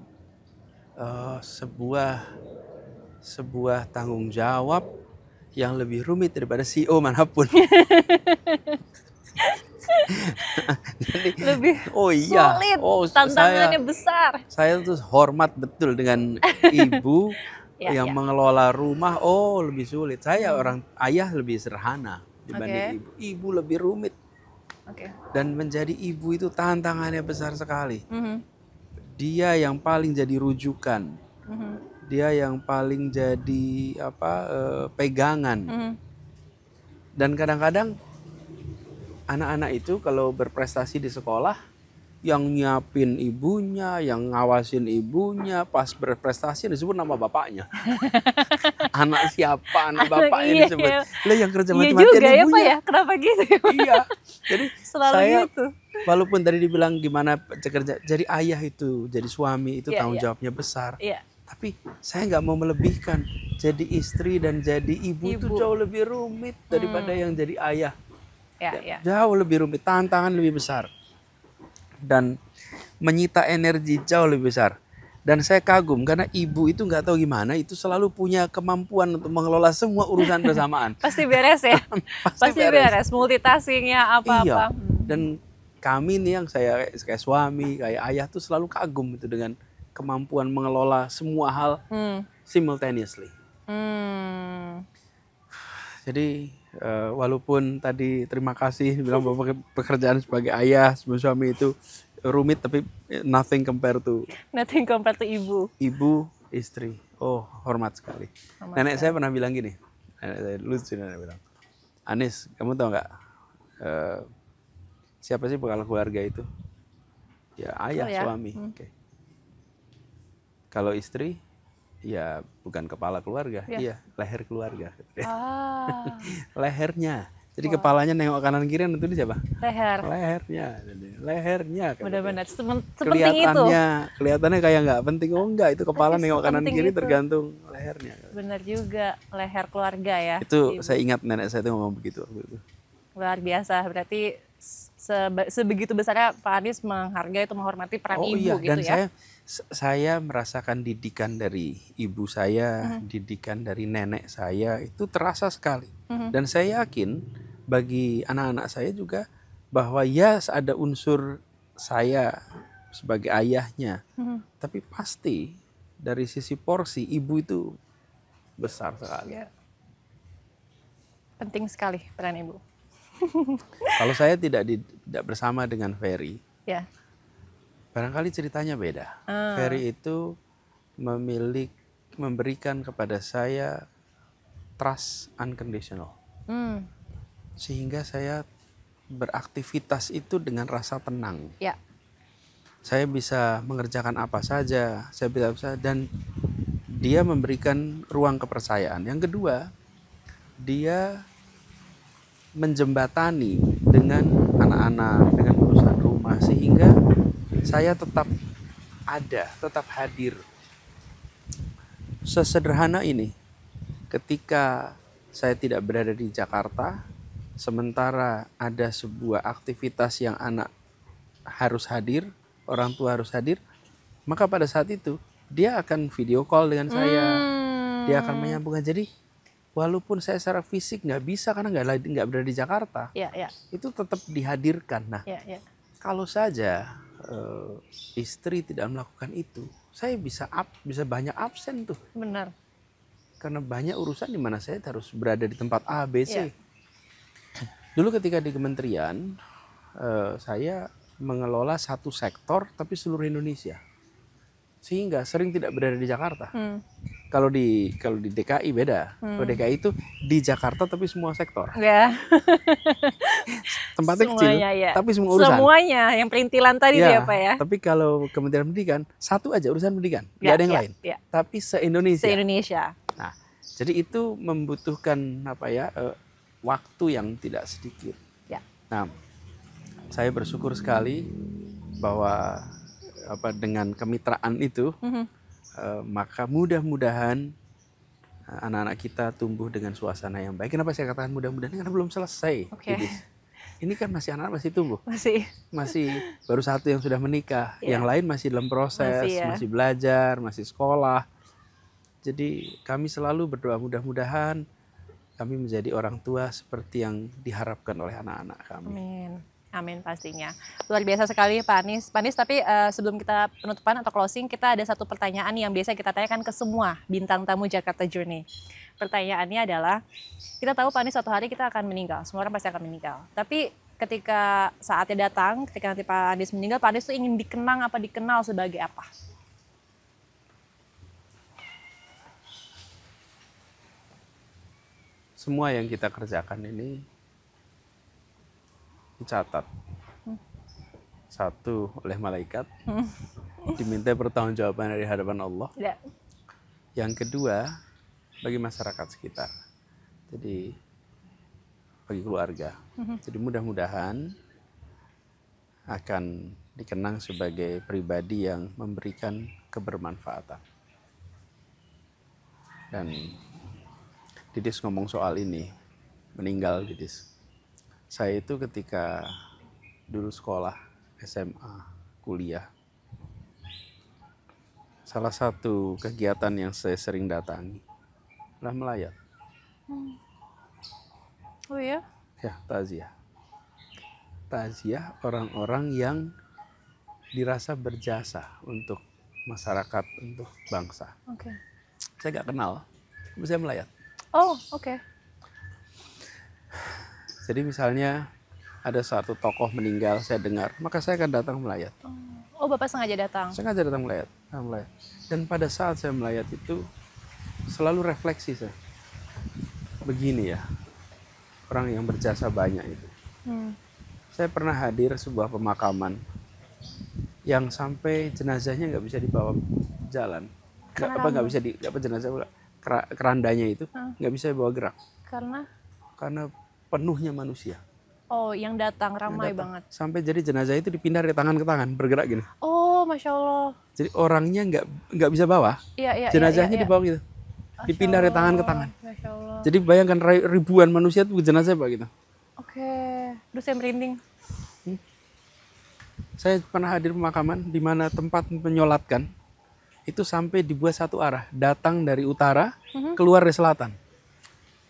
sebuah tanggung jawab yang lebih rumit daripada CEO manapun. Jadi, Lebih oh iya, sulit, oh tantangannya besar. Saya tuh hormat betul dengan ibu yang mengelola rumah. Oh, lebih sulit. Saya ayah lebih sederhana dibanding ibu. Ibu lebih rumit. Dan menjadi ibu itu tantangannya besar sekali. Dia yang paling jadi rujukan. Dia yang paling jadi pegangan. Dan kadang-kadang anak-anak itu kalau berprestasi di sekolah, yang nyiapin ibunya, yang ngawasin ibunya, pas berprestasi disebut nama bapaknya. Anak siapa, anak bapaknya disebut. Lah yang kerja mati-matian juga ibunya. Ya Pak ya, kenapa gitu? Iya, jadi selalu saya, gitu. Walaupun tadi dibilang gimana kerja, jadi ayah itu, jadi suami itu tanggung jawabnya besar. Tapi saya nggak mau melebihkan. Jadi istri dan jadi ibu itu jauh lebih rumit daripada yang jadi ayah. Jauh lebih rumit, tantangan lebih besar. Dan menyita energi jauh lebih besar. Dan saya kagum karena ibu itu nggak tahu gimana, itu selalu punya kemampuan untuk mengelola semua urusan bersamaan. Pasti beres ya? Pasti beres. Multitaskingnya apa-apa. Iya. Dan kami nih yang saya kayak suami, kayak ayah tuh selalu kagum itu dengan kemampuan mengelola semua hal simultaneously. Jadi walaupun tadi terima kasih bilang bahwa pekerjaan sebagai ayah, sebagai suami itu rumit, tapi nothing compared to ibu. Ibu, istri. Oh, hormat sekali. Nenek saya pernah bilang gini. Nenek saya lucu, nenek bilang, Anis, kamu tahu nggak siapa sih kepala keluarga itu? Ya ayah, suami. Kalau istri, ya bukan kepala keluarga, iya leher keluarga. Lehernya. Jadi kepalanya nengok kanan kiri, itu siapa? Lehernya. Benar-benar sepenting itu. Kelihatannya kayak nggak penting. Oh enggak, itu kepala nengok kanan kiri itu. Tergantung lehernya. Benar juga, leher keluarga ya. Itu saya ingat nenek saya itu ngomong begitu waktu itu. Luar biasa, berarti sebegitu besarnya Pak Anis menghargai atau menghormati peran ibu gitu. Dan saya merasakan didikan dari ibu saya, didikan dari nenek saya itu terasa sekali. Dan saya yakin bagi anak-anak saya juga bahwa ada unsur saya sebagai ayahnya, tapi pasti dari sisi porsi ibu itu besar sekali. Penting sekali peran ibu. Kalau saya tidak bersama dengan Ferry, barangkali ceritanya beda. Ferry itu memberikan kepada saya trust unconditional, sehingga saya beraktivitas itu dengan rasa tenang. Saya bisa mengerjakan apa saja, dan dia memberikan ruang kepercayaan. Yang kedua, dia menjembatani dengan anak-anak, dengan urusan rumah, sehingga saya tetap hadir. Sesederhana ini, ketika saya tidak berada di Jakarta, sementara ada sebuah aktivitas yang anak harus hadir, orang tua harus hadir, maka pada saat itu dia akan video call dengan saya, dia akan menyambungkan. Jadi walaupun saya secara fisik nggak bisa karena nggak berada di Jakarta, itu tetap dihadirkan. Nah, kalau saja istri tidak melakukan itu, saya bisa banyak absen tuh. Benar. Karena banyak urusan di mana saya harus berada di tempat A, B, C. Dulu ketika di kementerian, saya mengelola satu sektor tapi seluruh Indonesia, sehingga sering tidak berada di Jakarta. Kalau di DKI beda. Kalau DKI itu di Jakarta tapi semua sektor. Tempatnya kecil, tapi semua urusan. Semuanya, yang perintilan tadi ya Pak ya. Tapi kalau Kementerian Pendidikan, satu aja urusan pendidikan, nggak ada yang lain. Tapi se-Indonesia. Se-Indonesia. Nah, jadi itu membutuhkan waktu yang tidak sedikit. Ya. Nah, saya bersyukur sekali bahwa dengan kemitraan itu, maka mudah-mudahan anak-anak kita tumbuh dengan suasana yang baik. Kenapa saya katakan mudah-mudahan? Karena belum selesai. Oke. Ini kan anak masih tumbuh. Masih baru satu yang sudah menikah. Ya. Yang lain masih dalam proses, masih belajar, masih sekolah. Jadi kami selalu berdoa mudah-mudahan kami menjadi orang tua seperti yang diharapkan oleh anak-anak kami. Amin. Amin pastinya. Luar biasa sekali Pak Anies. Pak Anies, tapi sebelum kita penutupan atau closing, kita ada satu pertanyaan yang biasa kita tanyakan ke semua bintang tamu Jakarta Journey. Pertanyaannya adalah, kita tahu Pak Anies suatu hari kita akan meninggal, semua orang pasti akan meninggal. Tapi ketika saatnya datang, ketika nanti Pak Anies meninggal, Pak Anies tuh ingin dikenang apa dikenal sebagai apa? Semua yang kita kerjakan ini dicatat. Satu, oleh malaikat, diminta pertanggungjawaban dari hadapan Allah. Ya. Yang kedua, bagi masyarakat sekitar. Jadi bagi keluarga. Jadi mudah-mudahan akan dikenang sebagai pribadi yang memberikan kebermanfaatan. Dan Didis ngomong soal ini, meninggal Didis. Saya itu ketika dulu sekolah, SMA, kuliah, salah satu kegiatan yang saya sering datangi adalah melayat. Oh iya? Ya, takziah. Takziah orang-orang yang dirasa berjasa untuk masyarakat, untuk bangsa. Oke. Saya gak kenal, tapi saya melayat. Oh, oke. Jadi misalnya ada satu tokoh meninggal, saya dengar, maka saya akan datang melayat. Oh, Bapak sengaja datang? Sengaja datang melayat. Dan pada saat saya melayat itu, selalu refleksi saya. Begini ya, orang yang berjasa banyak itu. Saya pernah hadir sebuah pemakaman yang sampai jenazahnya nggak bisa dibawa jalan. Nggak bisa jenazah, kerandanya itu nggak bisa dibawa gerak. Karena penuhnya manusia. Oh, yang datang ramai banget. Sampai jadi jenazah itu dipindah dari tangan ke tangan, bergerak gini. Oh, Masya Allah. Jadi orangnya nggak bisa bawa, jenazahnya dibawa gitu. Dipindah dari tangan ke tangan. Masya Allah. Jadi bayangkan ribuan manusia tuh jenazah begitu. Oke, terus saya merinding. Saya pernah hadir pemakaman di mana tempat menyolatkan itu sampai dibuat satu arah, datang dari utara, keluar dari selatan.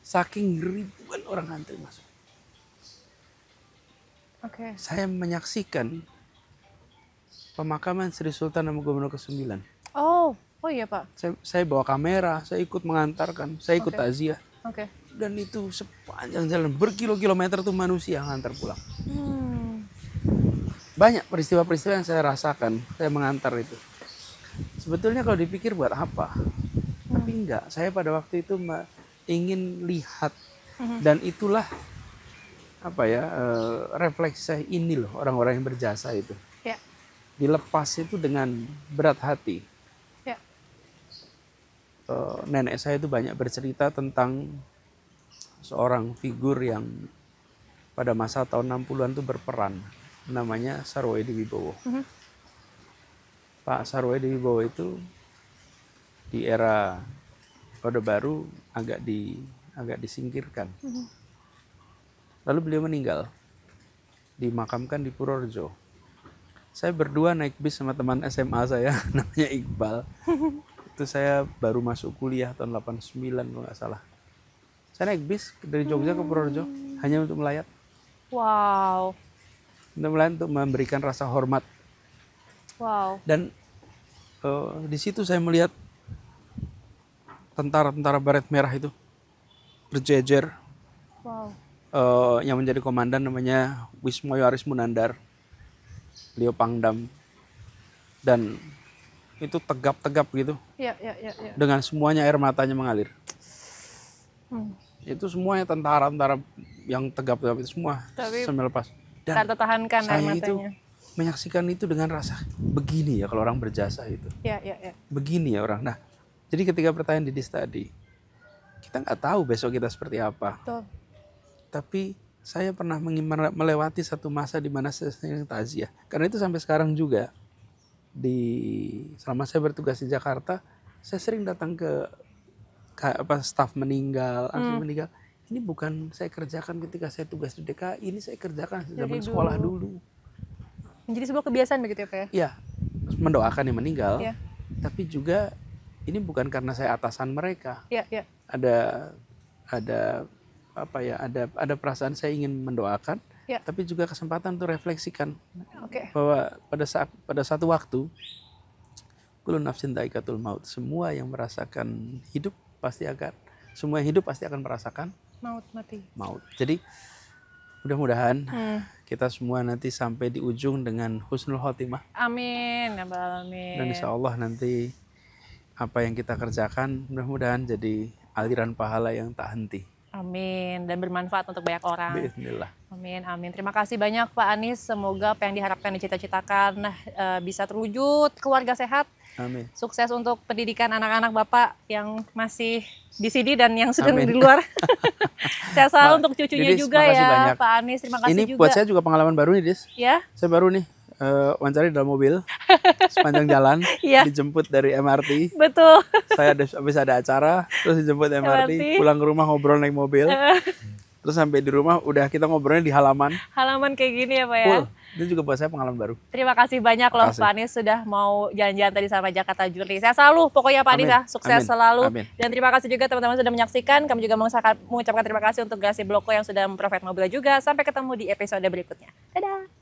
Saking ribuan orang antri masuk. Oke. Saya menyaksikan pemakaman Sri Sultan Hamengkubuwono ke-9. Oh iya Pak. Saya bawa kamera, saya ikut mengantarkan, saya ikut takziah. Oke. Dan itu sepanjang jalan berkilo-kilometer tuh manusia yang antar pulang. Banyak peristiwa-peristiwa yang saya rasakan, saya mengantar itu. Sebetulnya kalau dipikir buat apa? Tapi enggak, saya pada waktu itu ingin lihat. Dan itulah refleksi saya, ini loh orang-orang yang berjasa itu. Ya. Dilepas itu dengan berat hati. Ya. Nenek saya itu banyak bercerita tentang seorang figur yang pada masa tahun 60-an itu berperan, namanya Sarwoedi Wibowo. Pak Sarwoedi Wibowo itu di era Orde Baru agak disingkirkan. Lalu beliau meninggal, dimakamkan di Purworejo. Saya berdua naik bis sama teman SMA saya, namanya Iqbal. Itu saya baru masuk kuliah tahun 89 kalau nggak salah. Saya naik bis dari Jogja ke Purworejo hanya untuk melayat. Wow. Untuk melayat, untuk memberikan rasa hormat. Wow. Dan di situ saya melihat tentara-tentara baret merah itu berjejer. Wow. Yang menjadi komandan namanya Wismoyo Aris Munandar, beliau Pangdam, dan itu tegap-tegap gitu. Ya. Dengan semuanya air matanya mengalir. Itu semuanya tentara-tentara yang tegap-tegap itu semua sambil lepas. Dan tertahankan air matanya. Itu menyaksikan itu dengan rasa begini ya kalau orang berjasa itu. Ya. Begini ya orang. Nah, jadi ketika pertanyaan Didis tadi, kita nggak tahu besok kita seperti apa. Betul. tapi saya pernah melewati satu masa di mana saya sering takziah. Karena itu sampai sekarang juga selama saya bertugas di Jakarta, saya sering datang ke staf meninggal, artis meninggal. Ini bukan saya kerjakan ketika saya tugas di DKI, ini saya kerjakan zaman sekolah dulu. Menjadi sebuah kebiasaan begitu ya Pak ya? Iya, mendoakan yang meninggal, Iya. tapi juga ini bukan karena saya atasan mereka. Iya, iya. Ada perasaan saya ingin mendoakan, ya. Tapi juga kesempatan untuk refleksikan bahwa pada satu waktu, kullu nafsin dha'iqatul maut, semua yang merasakan hidup semua yang hidup pasti akan merasakan maut. Jadi mudah-mudahan kita semua nanti sampai di ujung dengan husnul khotimah. Amin, ya amin. Dan insya Allah nanti apa yang kita kerjakan mudah-mudahan jadi aliran pahala yang tak henti. Amin, dan bermanfaat untuk banyak orang. Bismillah. Amin, amin. Terima kasih banyak Pak Anies. Semoga apa yang diharapkan, dicita-citakan bisa terwujud, keluarga sehat. Amin. Sukses untuk pendidikan anak-anak Bapak yang masih di sini dan yang sudah di luar. Saya selalu untuk cucunya juga ya, banyak. Pak Anies. Terima kasih ini juga. Ini buat saya juga pengalaman baru nih, Des. Ya. Saya baru nih wawancara dalam mobil sepanjang jalan, dijemput dari MRT. Betul. Saya habis ada acara, terus dijemput MRT, pulang ke rumah ngobrol naik mobil. Terus sampai di rumah udah kita ngobrolnya di halaman. Halaman kayak gini ya Pak ya. Itu juga buat saya pengalaman baru. Terima kasih banyak loh Pak Anies sudah mau jalan-jalan tadi sama Jakarta Journey. Saya selalu pokoknya Pak Anies ya, sukses selalu. Amin. Dan terima kasih juga teman-teman sudah menyaksikan. Kami juga mengucapkan terima kasih untuk Garasi Bloko yang sudah memprovide mobil juga. Sampai ketemu di episode berikutnya. Dadah.